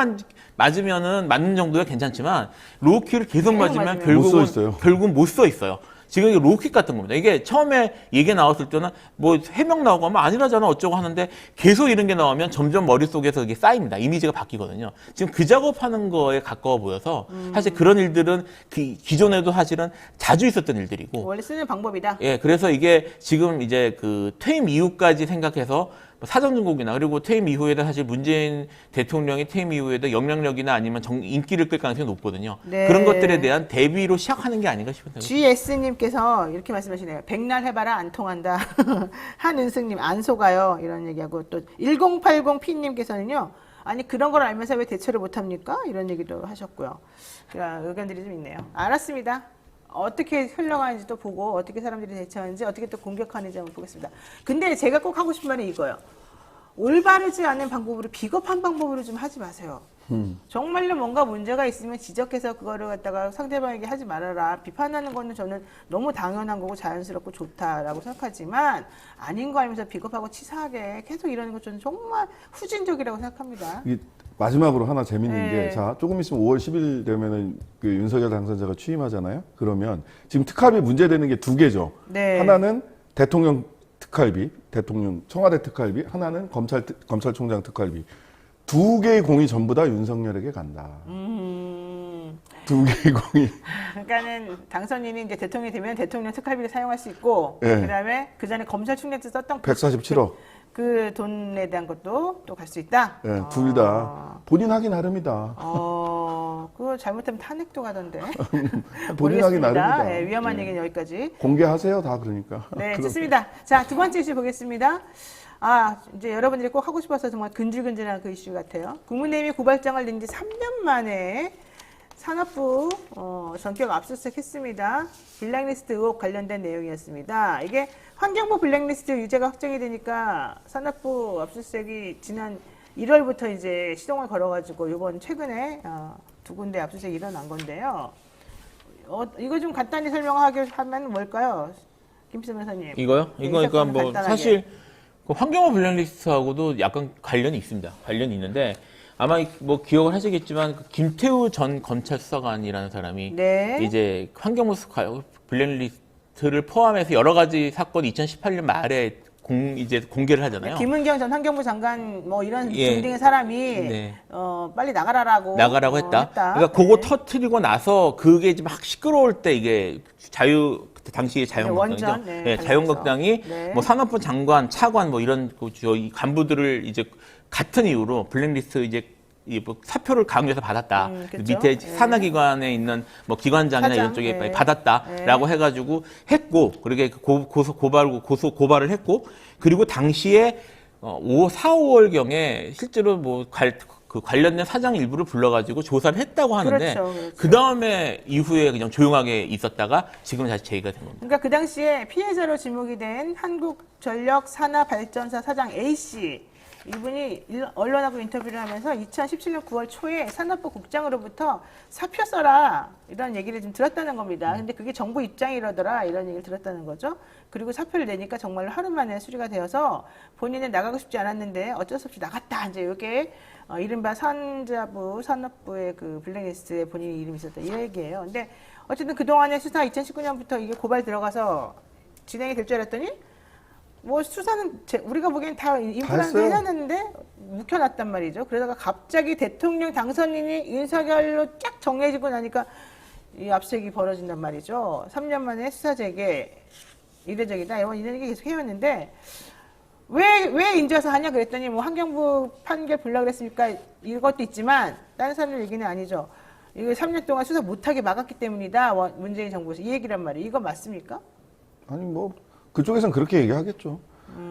맞으면은 맞는 정도가 괜찮지만 로킥을 계속 맞으면 맞으면. 못 써 있어요. 결국은 못 써 있어요. 지금 이게 로킥 같은 겁니다. 이게 처음에 얘기 나왔을 때는 뭐 해명 나오고 하면 아니라잖아 어쩌고 하는데 계속 이런 게 나오면 점점 머릿속에서 이게 쌓입니다. 이미지가 바뀌거든요. 지금 그 작업하는 거에 가까워 보여서 사실 그런 일들은 기존에도 사실은 자주 있었던 일들이고 원래 쓰는 방법이다. 예, 그래서 이게 지금 이제 그 퇴임 이후까지 생각해서 사정정국이나 그리고 퇴임 이후에도 사실 문재인 대통령이 퇴임 이후에도 영향력이나 아니면 인기를 끌 가능성이 높거든요. 네. 그런 것들에 대한 대비로 시작하는 게 아닌가 싶은 생각이 GS님께서 이렇게 말씀하시네요. 백날 해봐라 안 통한다. 한은승님 안 속아요. 이런 얘기하고 또 1080P님께서는요. 아니 그런 걸 알면서 왜 대처를 못합니까? 이런 얘기도 하셨고요. 그러니까 의견들이 좀 있네요. 알았습니다. 어떻게 흘러가는지 또 보고 어떻게 사람들이 대처하는지 어떻게 또 공격하는지 한번 보겠습니다. 근데 제가 꼭 하고 싶은 말은 이거예요. 올바르지 않은 방법으로 비겁한 방법으로 좀 하지 마세요. 정말로 뭔가 문제가 있으면 지적해서 그거를 갖다가 상대방에게 하지 말아라. 비판하는 거는 저는 너무 당연한 거고 자연스럽고 좋다라고 생각하지만 아닌 거 알면서 비겁하고 치사하게 계속 이러는 건 저는 정말 후진적이라고 생각합니다. 이 마지막으로 하나 재밌는 네. 게, 자, 조금 있으면 5월 10일 되면은 그 윤석열 당선자가 취임하잖아요. 그러면 지금 특활비 문제되는 게 두 개죠. 네. 하나는 대통령 특활비, 대통령 청와대 특활비, 하나는 검찰총장 특활비. 두 개의 공이 전부 다 윤석열에게 간다. 두 개의 공이. 그러니까는 당선인이 이제 대통령이 되면 대통령 특활비를 사용할 수 있고 네. 그다음에 그 전에 검찰총장때 썼던 147억. 그 돈에 대한 것도 또 갈 수 있다. 예, 둘 다. 본인 하기 나름이다. 그거 잘못하면 탄핵도 가던데. 본인 하기 모르겠습니다. 나름이다. 예, 위험한 얘기는 여기까지. 공개하세요, 다 그러니까. 네, 그럼. 좋습니다. 자, 두 번째 이슈 보겠습니다. 이제 여러분들이 꼭 하고 싶어서 정말 근질근질한 그 이슈 같아요. 국민의힘이 고발장을 낸 지 3년 만에 산업부 전격 압수수색했습니다. 블랙리스트 의혹 관련된 내용이었습니다. 이게 환경부 블랙리스트 유죄가 확정이 되니까 산업부 압수수색이 지난 1월부터 이제 시동을 걸어가지고 이번 최근에 두 군데 압수수색이 일어난 건데요. 이거 좀 간단히 설명하면 뭘까요? 김필성 변호사님. 이거요? 네, 이거 그러니까 시작하면 뭐 간단하게. 사실 그 환경부 블랙리스트하고도 약간 관련이 있습니다. 관련이 있는데 아마 뭐 기억을 하시겠지만 그 김태우 전 검찰 수사관이라는 사람이 네. 이제 환경부 블랙리스트를 포함해서 여러 가지 사건이 2018년 말에 이제 공개를 하잖아요. 김은경 전 환경부 장관 뭐 이런 예. 등등의 사람이 네. 빨리 나가라고 했다. 그러니까 그거 터트리고 나서 그게 막 시끄러울 때 이게 당시 자유한국당이죠. 원전, 네, 예, 자유한국당이 네. 뭐 산업부 장관, 차관 뭐 이런 이 간부들을 이제 같은 이유로 블랙리스트 이제 뭐 사표를 강요해서 받았다. 그쵸? 밑에 네. 산하기관에 있는 뭐 기관장이나 사장, 이런 쪽에 네. 받았다라고 해가지고 했고, 그렇게 고발을 했고, 그리고 당시에 4, 5월 경에 실제로 뭐 그 관련된 사장 일부를 불러가지고 조사를 했다고 하는데, 그렇죠. 그 다음에 이후에 그냥 조용하게 있었다가 지금 다시 제기가 된 겁니다. 그러니까 그 당시에 피해자로 지목이 된 한국전력 산하발전사 사장 A 씨 이분이 언론하고 인터뷰를 하면서 2017년 9월 초에 산업부 국장으로부터 사표 써라 이런 얘기를 좀 들었다는 겁니다. 근데 그게 정부 입장이라더라 이런 얘기를 들었다는 거죠. 그리고 사표를 내니까 정말로 하루 만에 수리가 되어서 본인은 나가고 싶지 않았는데 어쩔 수 없이 나갔다. 이제 이게 이른바 산자부 산업부의 그 블랙리스트에 본인이 이름이 있었다 이 얘기예요. 근데 어쨌든 그동안의 수사 2019년부터 이게 고발 들어가서 진행이 될 줄 알았더니 뭐 수사는 우리가 보기엔 다 인플루언서 했어요. 해놨는데 묵혀놨단 말이죠. 그러다가 갑자기 대통령 당선인이 윤석열로 쫙 정해지고 나니까 이 압색이 벌어진단 말이죠. 3년 만에 수사 재개 이례적이다. 이런 얘기 계속 해왔는데 왜 인자서 하냐 그랬더니 뭐 환경부 판결 불라 그랬으니까 이것도 있지만 다른 사람들 얘기는 아니죠. 이거 3년 동안 수사 못하게 막았기 때문이다. 문재인 정부에서 이 얘기란 말이에요. 이거 맞습니까? 아니 뭐 그쪽에선 그렇게 얘기하겠죠.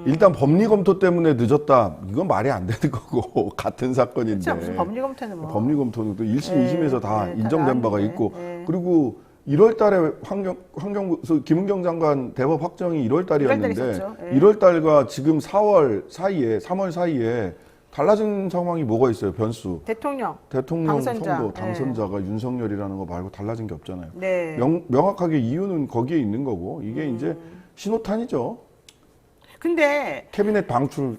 일단 법리 검토 때문에 늦었다. 이건 말이 안 되는 거고 같은 사건인데. 그렇죠. 무슨 법리 검토는 뭐. 법리 검토는 또 1심, 네, 2심에서 다 네, 인정된 다 바가 나왔는데. 있고. 네. 그리고 1월 달에 환경부 김은경 장관 대법 확정이 1월 1월 달에 달이었는데 있었죠. 네. 1월 달과 지금 4월 사이에 3월 사이에 달라진 상황이 뭐가 있어요? 변수. 대통령 당선자. 네. 당선자가 윤석열이라는 거 말고 달라진 게 없잖아요. 네. 명확하게 이유는 거기에 있는 거고 이게 이제 신호탄이죠. 근데 캐비넷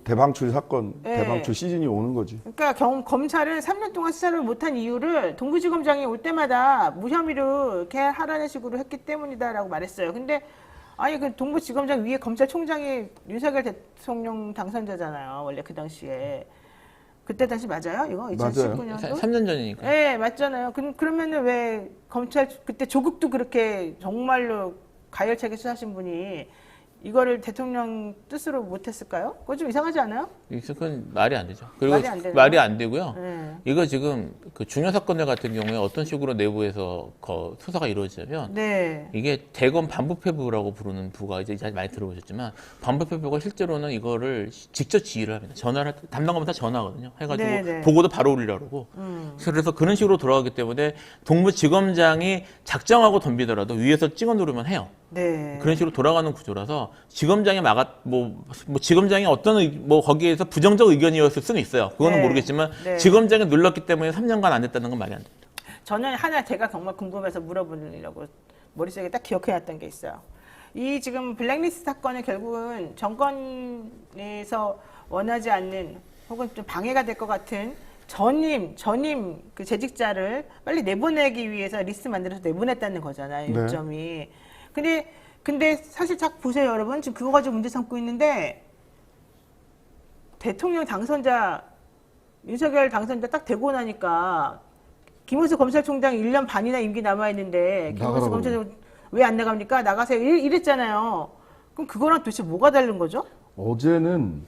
대방출 사건, 네. 대방출 시즌이 오는 거지. 그러니까 검찰은 3년 동안 수사를 못한 이유를 동부지검장이 올 때마다 무혐의로 이렇게 하라는 식으로 했기 때문이다라고 말했어요. 근데 아니 그 동부지검장 위에 검찰총장이 윤석열 대통령 당선자잖아요. 원래 그 당시에 그때 당시 맞아요? 이거 2019년도? 3년 전이니까. 네, 맞잖아요. 그러면은 왜 검찰 그때 조국도 그렇게 정말로 가열차게 수사하신 분이 이거를 대통령 뜻으로 못했을까요? 그거 좀 이상하지 않아요? 그건 말이 안 되죠. 그리고 말이 안 되나요? 말이 안 되고요. 네. 이거 지금 그 중요 사건들 같은 경우에 어떤 식으로 내부에서 수사가 이루어지냐면 네. 이게 대검 반부패부라고 부르는 부가 이제 많이 들어보셨지만 반부패부가 실제로는 이거를 직접 지휘를 합니다. 전화를 담당 검사 전화하거든요. 해가지고 네, 네. 보고도 바로 올리라고 그러고. 그래서 그런 식으로 돌아가기 때문에 동부지검장이 작정하고 덤비더라도 위에서 찍어 누르면 해요. 네. 그런 식으로 돌아가는 구조라서 지검장이 뭐 지검장이 어떤 뭐 거기에서 부정적 의견이었을 수는 있어요. 그거는 네. 모르겠지만 네. 지검장이 눌렀기 때문에 3년간 안 됐다는 건 말이 안 됩니다. 저는 하나 제가 정말 궁금해서 물어보려고 머릿속에 딱 기억해놨던 게 있어요. 이 지금 블랙리스트 사건은 결국은 정권에서 원하지 않는 혹은 좀 방해가 될 것 같은 전임 그 재직자를 빨리 내보내기 위해서 리스트 만들어서 내보냈다는 거잖아요. 네. 요점이. 근데 사실 딱 보세요, 여러분. 지금 그거 가지고 문제 삼고 있는데 대통령 당선자 윤석열 당선자 딱 되고 나니까 김은수 검찰총장 1년 반이나 임기 남아있는데 김은수 검찰총장 왜 안 나갑니까? 나가세요. 이랬잖아요. 그럼 그거랑 도대체 뭐가 다른 거죠? 어제는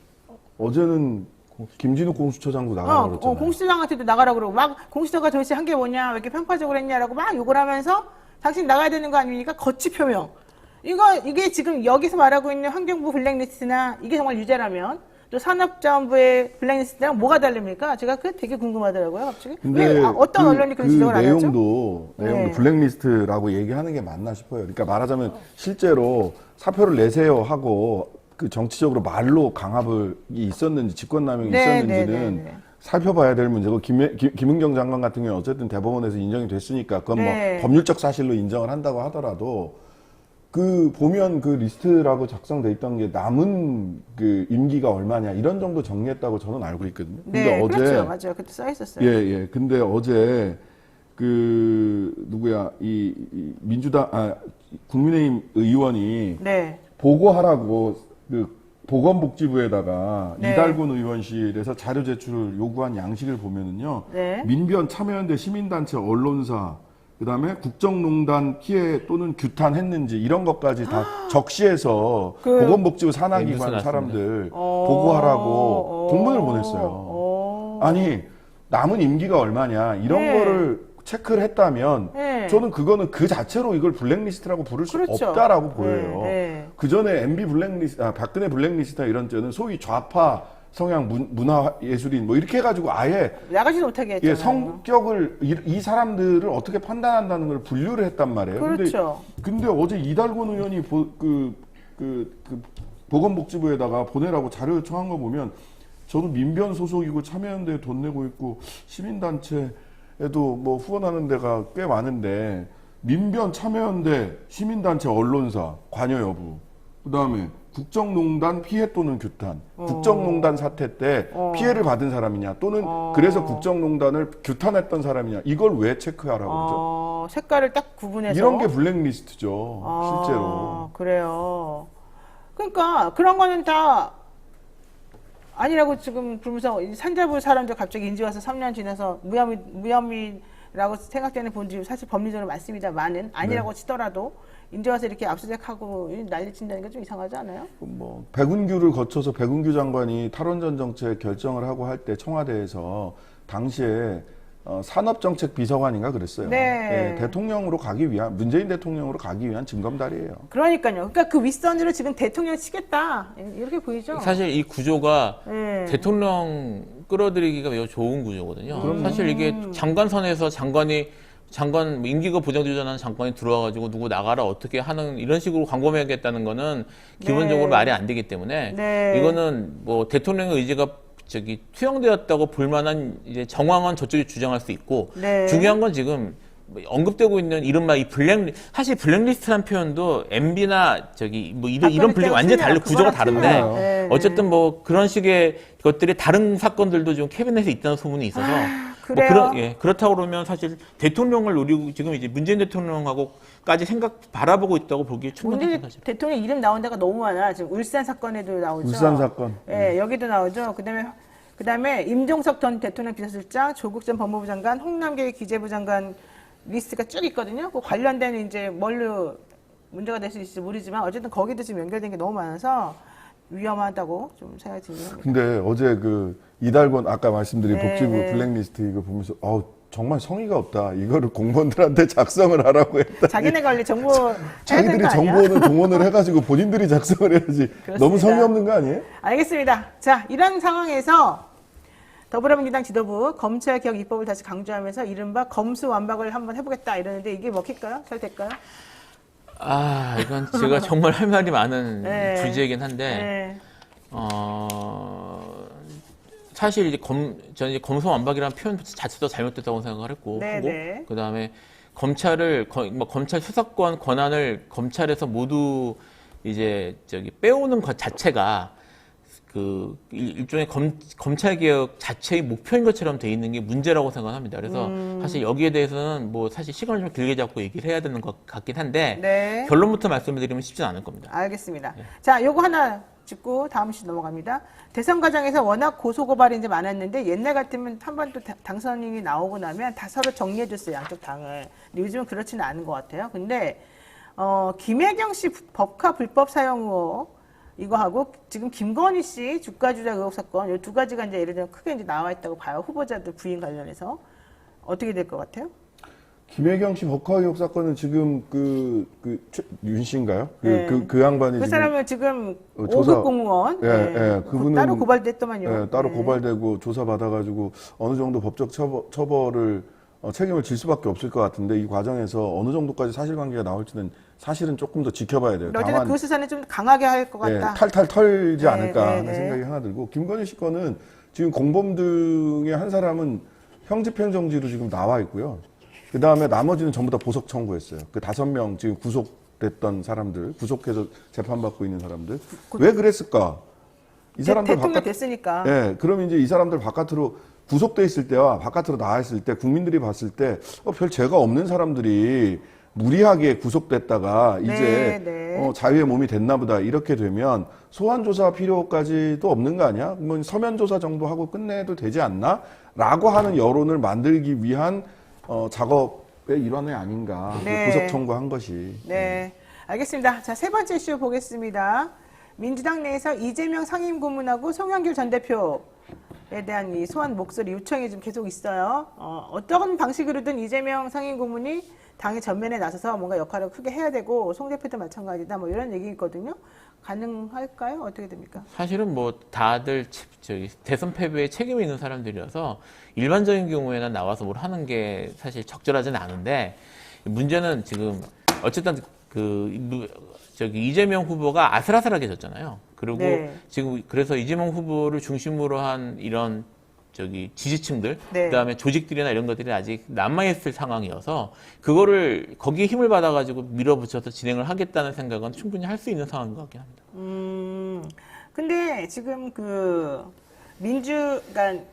김진욱 공수처장도 나가라고 그랬잖아요. 공수처장한테도 나가라고 그러고 막 공수처가 도대체 한 게 뭐냐, 왜 이렇게 편파적으로 했냐라고 막 욕을 하면서 당신 나가야 되는 거 아닙니까? 거치 표명. 이게 지금 여기서 말하고 있는 환경부 블랙리스트나 이게 정말 유죄라면 또 산업자원부의 블랙리스트랑 뭐가 다릅니까? 제가 그게 되게 궁금하더라고요, 갑자기. 왜 어떤 언론이 그런 지적을 안 하죠? 내용도 네. 블랙리스트라고 얘기하는 게 맞나 싶어요. 그러니까 말하자면 실제로 사표를 내세요 하고 그 정치적으로 말로 강압이 있었는지 직권남용이 있었는지는 살펴봐야 될 문제고 김은경 장관 같은 경우는 어쨌든 대법원에서 인정이 됐으니까 그건 뭐 법률적 사실로 인정을 한다고 하더라도 그 보면 그 리스트라고 작성돼 있던 게 남은 그 임기가 얼마냐 이런 정도 정리했다고 저는 알고 있거든요. 근데 어제 그렇죠. 맞아요. 그때 써 있었어요. 예. 근데 어제 이 민주당 국민의힘 의원이 보고하라고 그 보건복지부에다가 이달군 의원실에서 자료 제출을 요구한 양식을 보면은요. 민변 참여연대 시민단체 언론사 그다음에 국정농단 피해 또는 규탄했는지 이런 것까지 다 적시해서 그- 보건복지부 네, 뉴스 산하기관 났습니다. 사람들 보고하라고 공문을 보냈어요. 아니 남은 임기가 얼마냐 이런 네. 거를 체크를 했다면 네. 저는 그거는 그 자체로 이걸 블랙리스트라고 부를 수 그렇죠. 없다라고 보여요. 네. 그 전에 MB 블랙리스트, 박근혜 블랙리스트나 이런 때는 소위 좌파 성향 문화예술인 뭐 이렇게 해가지고 아예 나가지도 못하게 했잖아요. 예, 성격을 이 사람들을 어떻게 판단한다는 걸 분류를 했단 말이에요. 그렇죠. 근데 어제 이달곤 의원이 보건복지부에다가 보내라고 자료 요청한 거 보면 저도 민변 소속이고 참여연대에 돈 내고 있고 시민단체에도 뭐 후원하는 데가 꽤 많은데 민변, 참여연대, 시민단체, 언론사 관여 여부, 그다음에 국정농단 피해 또는 규탄, 국정농단 사태 때 피해를 받은 사람이냐 또는 그래서 국정농단을 규탄했던 사람이냐 이걸 왜 체크하라고 그러죠? 색깔을 딱 구분해서 이런 게 블랙리스트죠, 실제로. 그래요. 그러니까 그런 거는 다 아니라고 지금 그러면서 산자부 사람들 갑자기 인지 와서 3년 지나서 무혐의라고 생각되는 본질이 사실 법리적으로 맞습니다만은 아니라고 치더라도 인제 와서 이렇게 압수수색하고 난리 친다는 게 좀 이상하지 않아요? 뭐 백운규를 거쳐서 백운규 장관이 탈원전 정책 결정을 하고 할 때 청와대에서 당시에 산업정책 비서관인가 그랬어요. 네. 예, 대통령으로 가기 위한 문재인 대통령으로 가기 위한 징검다리예요. 그러니까요. 그러니까 그 윗선으로 지금 대통령 치겠다 이렇게 보이죠. 사실 이 구조가 네. 대통령 끌어들이기가 매우 좋은 구조거든요. 사실 이게 장관선에서 장관 뭐 임기가 보장되잖아는 장관이 들어와가지고 누구 나가라 어떻게 하는 이런 식으로 광범위하겠다는 거는 기본적으로 네. 말이 안 되기 때문에 네. 이거는 뭐 대통령의 의지가 투영되었다고 볼 만한 이제 정황은 저쪽이 주장할 수 있고 네. 중요한 건 지금 뭐 언급되고 있는 이른바 이 사실 블랙리스트란 표현도 MB나 뭐 이런 분류 완전히 다른 구조가 다른데 네. 어쨌든 뭐 그런 식의 것들이 다른 사건들도 지금 캐비넷에 있다는 소문이 있어서 그래요? 그렇다고 그러면 사실 대통령을 노리고 지금 이제 문재인 대통령하고까지 바라보고 있다고 보기 충분하죠. 문재인 사실. 대통령 이름 나온 데가 너무 많아. 지금 울산 사건에도 나오죠. 울산 사건. 예, 여기도 나오죠. 그다음에 임종석 전 대통령 비서실장, 조국 전 법무부 장관, 홍남기 기재부 장관 리스트가 쭉 있거든요. 그 관련된 이제 뭘로 문제가 될 수 있을지 모르지만 어쨌든 거기도 지금 연결된 게 너무 많아서 위험하다고 좀 생각이 듭니다. 근데 어제 그 이달곤 아까 말씀드린 네, 복지부 네. 블랙리스트 이거 보면서 정말 성의가 없다. 이거를 공무원들한테 작성을 하라고 했다. 자기네 관리 정보 해야 되는 자기들이 거 아니야? 정보원을 동원을 해가지고 본인들이 작성을 해야지. 그렇습니다. 너무 성의 없는 거 아니에요? 알겠습니다. 자, 이런 상황에서 더불어민주당 지도부 검찰개혁 입법을 다시 강조하면서 이른바 검수완박을 한번 해보겠다 이러는데 이게 먹힐까요? 잘 될까요? 이건 제가 정말 할 말이 많은 네. 주제이긴 한데 네. 사실 저는 이제 검수완박이라는 표현 자체도 잘못됐다고 생각을 했고, 네, 네. 그 다음에 검찰 수사권 권한을 검찰에서 모두 이제 빼오는 것 자체가 그 일종의 검찰 개혁 자체의 목표인 것처럼 돼 있는 게 문제라고 생각합니다. 그래서 사실 여기에 대해서는 뭐 사실 시간을 좀 길게 잡고 얘기를 해야 되는 것 같긴 한데 네. 결론부터 말씀드리면 쉽지는 않을 겁니다. 알겠습니다. 자, 요거 하나 짚고 다음 시 넘어갑니다. 대선 과정에서 워낙 고소고발이 이제 많았는데 옛날 같으면 한 번 또 당선인이 나오고 나면 다 서로 정리해줬어요. 양쪽 당을. 근데 요즘은 그렇지는 않은 것 같아요. 근데 김혜경 씨 법카 불법 사용 의혹 이거 하고 지금 김건희 씨 주가 조작 의혹 사건 이 두 가지가 이제 예를 들면 크게 이제 나와 있다고 봐요. 후보자들 부인 관련해서 어떻게 될 것 같아요? 김혜경 씨 법카 의혹 사건은 지금 윤 씨인가요? 네. 그 양반이 그 지금 사람은 지금 조사- 5급 공무원 그분은 따로 고발됐더만요. 따로 네. 고발되고 조사받아가지고 어느 정도 법적 처벌을 책임을 질 수밖에 없을 것 같은데 이 과정에서 어느 정도까지 사실관계가 나올지는 사실은 조금 더 지켜봐야 돼요. 어쨌든 그 수사는 좀 강하게 할 것 같다. 탈탈 털지 네, 않을까 네, 하는 네. 생각이 하나 들고 김건희 씨 거는 지금 공범 중에 한 사람은 형집행정지로 지금 나와 있고요. 그 다음에 나머지는 전부 다 보석 청구했어요. 그 5명 지금 구속됐던 사람들, 구속해서 재판받고 있는 사람들. 왜 그랬을까? 이 사람들 대통령 됐으니까. 예, 그럼 이제 이 사람들 바깥으로 구속돼 있을 때와 바깥으로 나와 있을 때 국민들이 봤을 때 별 죄가 없는 사람들이 무리하게 구속됐다가 이제 네. 자유의 몸이 됐나 보다 이렇게 되면 소환 조사 필요까지도 없는 거 아니야? 뭐 서면 조사 정도 하고 끝내도 되지 않나? 라고 하는 여론을 만들기 위한 일환이 아닌가. 네. 구속 청구한 것이. 네, 알겠습니다. 자, 세 번째 이슈 보겠습니다. 민주당 내에서 이재명 상임고문하고 송영길 전 대표에 대한 이 소환 목소리 요청이 좀 계속 있어요. 어떤 방식으로든 이재명 상임고문이 당의 전면에 나서서 뭔가 역할을 크게 해야 되고 송 대표도 마찬가지다. 뭐 이런 얘기 있거든요. 가능할까요? 어떻게 됩니까? 사실은 뭐 다들 대선 패배에 책임이 있는 사람들이라서 일반적인 경우에는 나와서 뭘 하는 게 사실 적절하지는 않은데 문제는 지금 어쨌든 이재명 후보가 아슬아슬하게 졌잖아요. 그리고 네. 지금 그래서 이재명 후보를 중심으로 한 이런 지지층들, 네. 그다음에 조직들이나 이런 것들이 아직 남아있을 상황이어서 그거를 거기에 힘을 받아가지고 밀어붙여서 진행을 하겠다는 생각은 충분히 할 수 있는 상황인 것 같긴 합니다. 근데 지금 그러니까 민주당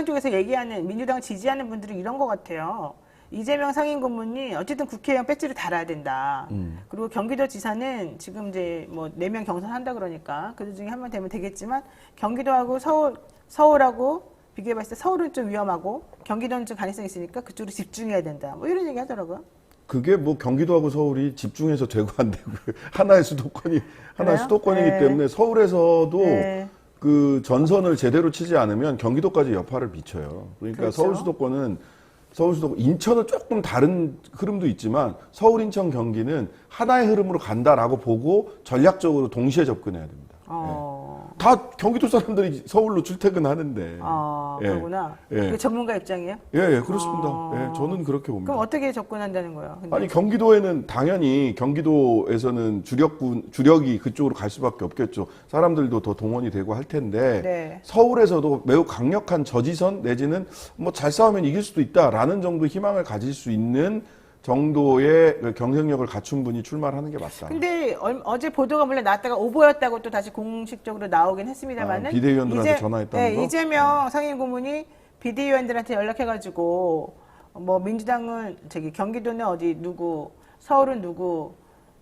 쪽에서 얘기하는 민주당 지지하는 분들은 이런 것 같아요. 이재명 상임고문이 어쨌든 국회의원 배지를 달아야 된다. 그리고 경기도지사는 지금 이제 뭐 4명 경선한다 그러니까 그 중에 한 명 되면 되겠지만 경기도하고 서울하고 비교해봤을 때 서울은 좀 위험하고 경기도는 좀 가능성이 있으니까 그쪽으로 집중해야 된다. 뭐 이런 얘기 하더라고요. 그게 뭐 경기도하고 서울이 집중해서 되고 안 되고 하나의 수도권이기 네. 때문에 서울에서도 네. 그 전선을 제대로 치지 않으면 경기도까지 여파를 미쳐요. 그러니까 그렇죠. 서울 수도권 인천은 조금 다른 흐름도 있지만 서울, 인천, 경기는 하나의 흐름으로 간다라고 보고 전략적으로 동시에 접근해야 됩니다. 다 경기도 사람들이 서울로 출퇴근하는데. 그러구나. 예. 그게 전문가 입장이에요? 예, 그렇습니다. 예, 저는 그렇게 봅니다. 그럼 어떻게 접근한다는 거예요? 근데? 아니 경기도에는 당연히 경기도에서는 주력이 그쪽으로 갈 수밖에 없겠죠. 사람들도 더 동원이 되고 할 텐데 네. 서울에서도 매우 강력한 저지선 내지는 뭐 잘 싸우면 이길 수도 있다라는 정도 희망을 가질 수 있는 정도의 그 경쟁력을 갖춘 분이 출마를 하는 게 맞다. 근데 어제 보도가 물론 나왔다가 오보였다고 또 다시 공식적으로 나오긴 했습니다만은 비대위원들한테 전화했다는 거? 이재명 상임고문이 비대위원들한테 연락해가지고 뭐 민주당은 경기도는 어디 누구 서울은 누구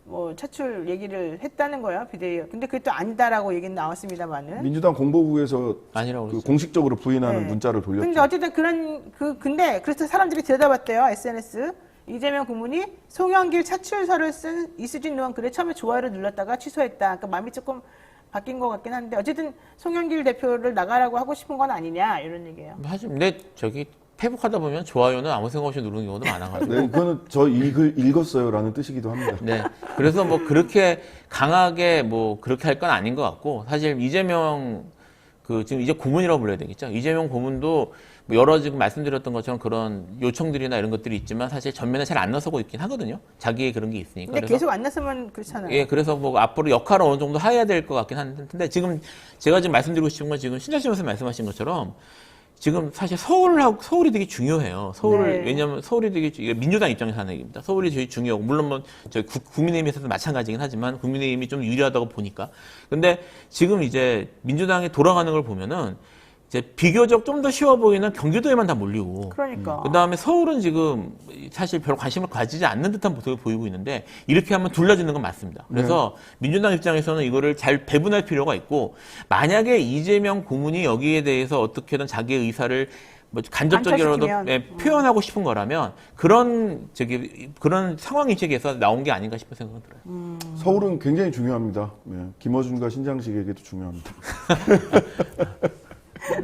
뭐 차출 얘기를 했다는 거예요 비대위. 근데 그게 또 아니다라고 얘기는 나왔습니다만은. 민주당 공보부에서 아니라고 그 그랬죠. 공식적으로 부인하는 네. 문자를 돌렸죠. 근데 어쨌든 근데 그래서 사람들이 들여다봤대요 SNS. 이재명 고문이 송영길 차출서를 쓴 이수진 의원 글에 처음에 좋아요를 눌렀다가 취소했다. 그러니까 마음이 조금 바뀐 것 같긴 한데 어쨌든 송영길 대표를 나가라고 하고 싶은 건 아니냐 이런 얘기예요. 사실 근데 페북하다 보면 좋아요는 아무 생각 없이 누르는 경우도 많아가지고. 네, 그거는 저 이 글 읽었어요라는 뜻이기도 합니다. 네. 그래서 뭐 그렇게 강하게 뭐 그렇게 할 건 아닌 것 같고 사실 이재명 지금 이제 고문이라고 불러야 되겠죠. 이재명 고문도 뭐 여러 지금 말씀드렸던 것처럼 그런 요청들이나 이런 것들이 있지만 사실 전면에 잘 안 나서고 있긴 하거든요. 자기의 그런 게 있으니까. 근데 그래서 계속 안 나서면 그렇잖아요. 예, 그래서 뭐 앞으로 역할을 어느 정도 해야 될 것 같긴 한데, 근데 지금 제가 지금 말씀드리고 싶은 건 지금 신장씨 선생님 말씀하신 것처럼 지금 사실 서울이 되게 중요해요. 네. 왜냐하면 서울이 되게 이게 민주당 입장에서 하는 얘기입니다. 서울이 되게 중요하고 물론 뭐 저희 국민의힘에서도 마찬가지긴 하지만 국민의힘이 좀 유리하다고 보니까. 근데 지금 이제 민주당이 돌아가는 걸 보면은 이제 비교적 좀 더 쉬워 보이는 경기도에만 다 몰리고. 그러니까. 그다음에 서울은 지금 사실 별로 관심을 가지지 않는 듯한 모습을 보이고 있는데 이렇게 하면 둘러지는 건 맞습니다. 그래서 민주당 입장에서는 이거를 잘 배분할 필요가 있고 만약에 이재명 고문이 여기에 대해서 어떻게든 자기의 의사를 뭐 간접적이라도 관철시키면. 표현하고 싶은 거라면 그런 상황 인식에서 나온 게 아닌가 싶은 생각은 들어요. 서울은 굉장히 중요합니다. 네, 김어준과 신장식에게도 중요합니다.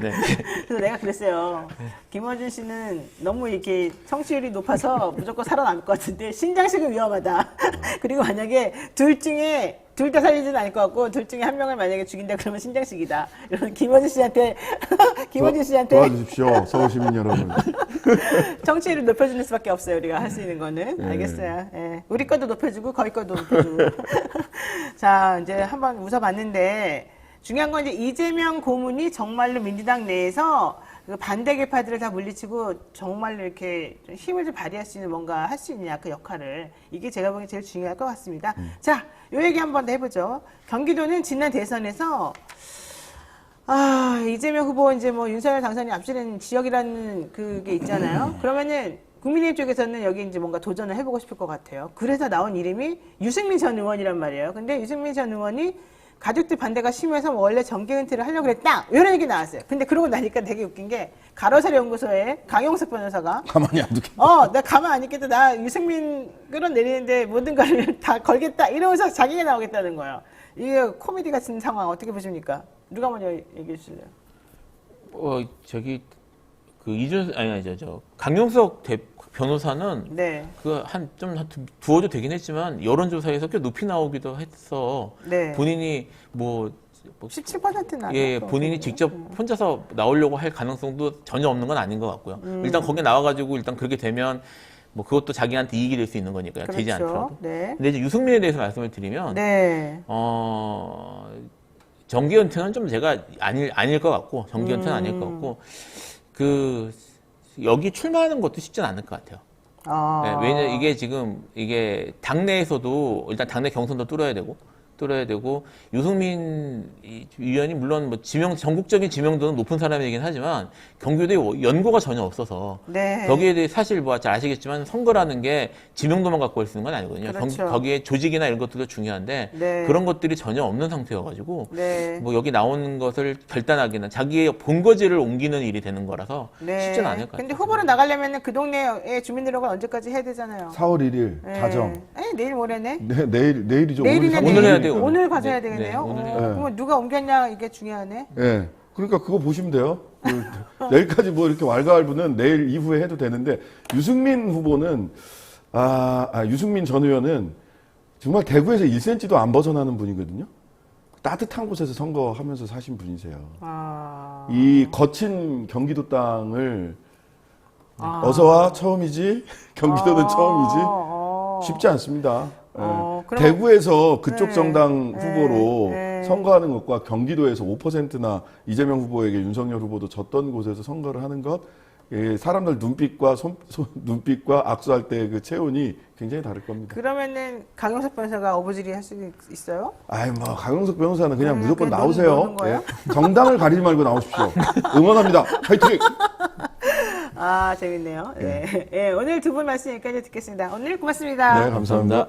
네. 그래서 내가 그랬어요. 김어준 씨는 너무 이렇게 청취율이 높아서 무조건 살아남을 것 같은데 신장식은 위험하다. 그리고 만약에 둘 다 살리지는 않을 것 같고 둘 중에 한 명을 만약에 죽인다 그러면 신장식이다. 이런 김어준 씨한테 도와주십시오, 서울 시민 여러분. 청취율을 높여주는 수밖에 없어요. 우리가 할 수 있는 거는. 네. 알겠어요. 예. 우리 것도 높여주고 거기 것도 높여주고. 자, 이제 한번 웃어봤는데 중요한 건 이제 이재명 고문이 정말로 민주당 내에서 그 반대 계파들을 다 물리치고 정말로 이렇게 좀 힘을 좀 발휘할 수 있는 뭔가 할 수 있느냐 그 역할을 이게 제가 보기엔 제일 중요할 것 같습니다. 자, 요 얘기 한번 더 해보죠. 경기도는 지난 대선에서 이재명 후보 이제 뭐 윤석열 당선이 앞지른 지역이라는 그게 있잖아요. 그러면은 국민의힘 쪽에서는 여기 이제 뭔가 도전을 해보고 싶을 것 같아요. 그래서 나온 이름이 유승민 전 의원이란 말이에요. 근데 유승민 전 의원이 가족들 반대가 심해서 원래 정계 은퇴를 하려고 그랬다. 이런 얘기 나왔어요. 근데 그러고 나니까 되게 웃긴 게 가로세로 연구소에 강용석 변호사가 가만히 안 두겠다. 나 가만 안 있겠다. 나 유승민 끌어내리는데 모든 거를 다 걸겠다. 이러면서 자기가 나오겠다는 거예요. 이게 코미디 같은 상황 어떻게 보십니까? 누가 먼저 얘기해 주실래요? 저기 강용석 변호사는 네. 좀 두어도 되긴 했지만 여론조사에서 꽤 높이 나오기도 했어. 네. 본인이 뭐 17%나. 예, 본인이 직접 혼자서 나오려고 할 가능성도 전혀 없는 건 아닌 것 같고요. 일단 거기에 나와가지고 일단 그렇게 되면 뭐 그것도 자기한테 이익이 될 수 있는 거니까요. 그렇죠. 되지 않더라도. 네. 근데 이제 유승민에 대해서 말씀을 드리면 네. 정계 은퇴는 좀 제가 아닐 것 같고 정계 은퇴는 아닐 것 같고 여기 출마하는 것도 쉽지는 않을 것 같아요. 네, 왜냐 이게 지금 이게 당내에서도 일단 당내 경선도 뚫어야 되고 유승민 의원이 물론 뭐 전국적인 지명도는 높은 사람이긴 하지만 경기도에 연고가 전혀 없어서 네. 거기에 대해 사실 뭐 잘 아시겠지만 선거라는 게 지명도만 갖고 올 수 있는 건 아니거든요. 그렇죠. 거기에 조직이나 이런 것들도 중요한데 네. 그런 것들이 전혀 없는 상태여가지고 네. 뭐 여기 나오는 것을 결단하기는 자기의 본거지를 옮기는 일이 되는 거라서 네. 쉽지는 않을 것 같아요. 근데 후보로 나가려면 그 동네의 주민등록을 언제까지 해야 되잖아요. 4월 1일 네. 가정. 내일 모레네. 네, 내일이죠. 내일이네. 오늘 해야 내일. 돼요. 오늘 가져야 네, 되겠네요. 네, 오늘 해야 돼요. 그러면 누가 옮겼냐 이게 중요하네. 예. 그러니까 그거 보시면 돼요. 내일까지 뭐 이렇게 왈가왈부는 내일 이후에 해도 되는데 유승민 후보는 유승민 전 의원은 정말 대구에서 1cm도 안 벗어나는 분이거든요. 따뜻한 곳에서 선거하면서 사신 분이세요. 이 거친 경기도 땅을 어서와 처음이지 경기도는 처음이지 쉽지 않습니다. 예. 그럼- 대구에서 그쪽 네. 정당 네. 후보로 네. 선거하는 것과 경기도에서 5%나 이재명 후보에게 윤석열 후보도 졌던 곳에서 선거를 하는 것, 사람들 눈빛과 눈빛과 악수할 때 그 체온이 굉장히 다를 겁니다. 그러면은 강용석 변호사가 어부지리 할 수 있어요? 뭐 강용석 변호사는 그냥 무조건 그냥 나오세요. 노는 거예요? 정당을 가리지 말고 나오십시오. 응원합니다. 화이팅! 재밌네요. 네. 예, 오늘 두 분 말씀 여기까지 듣겠습니다. 오늘 고맙습니다. 네, 감사합니다.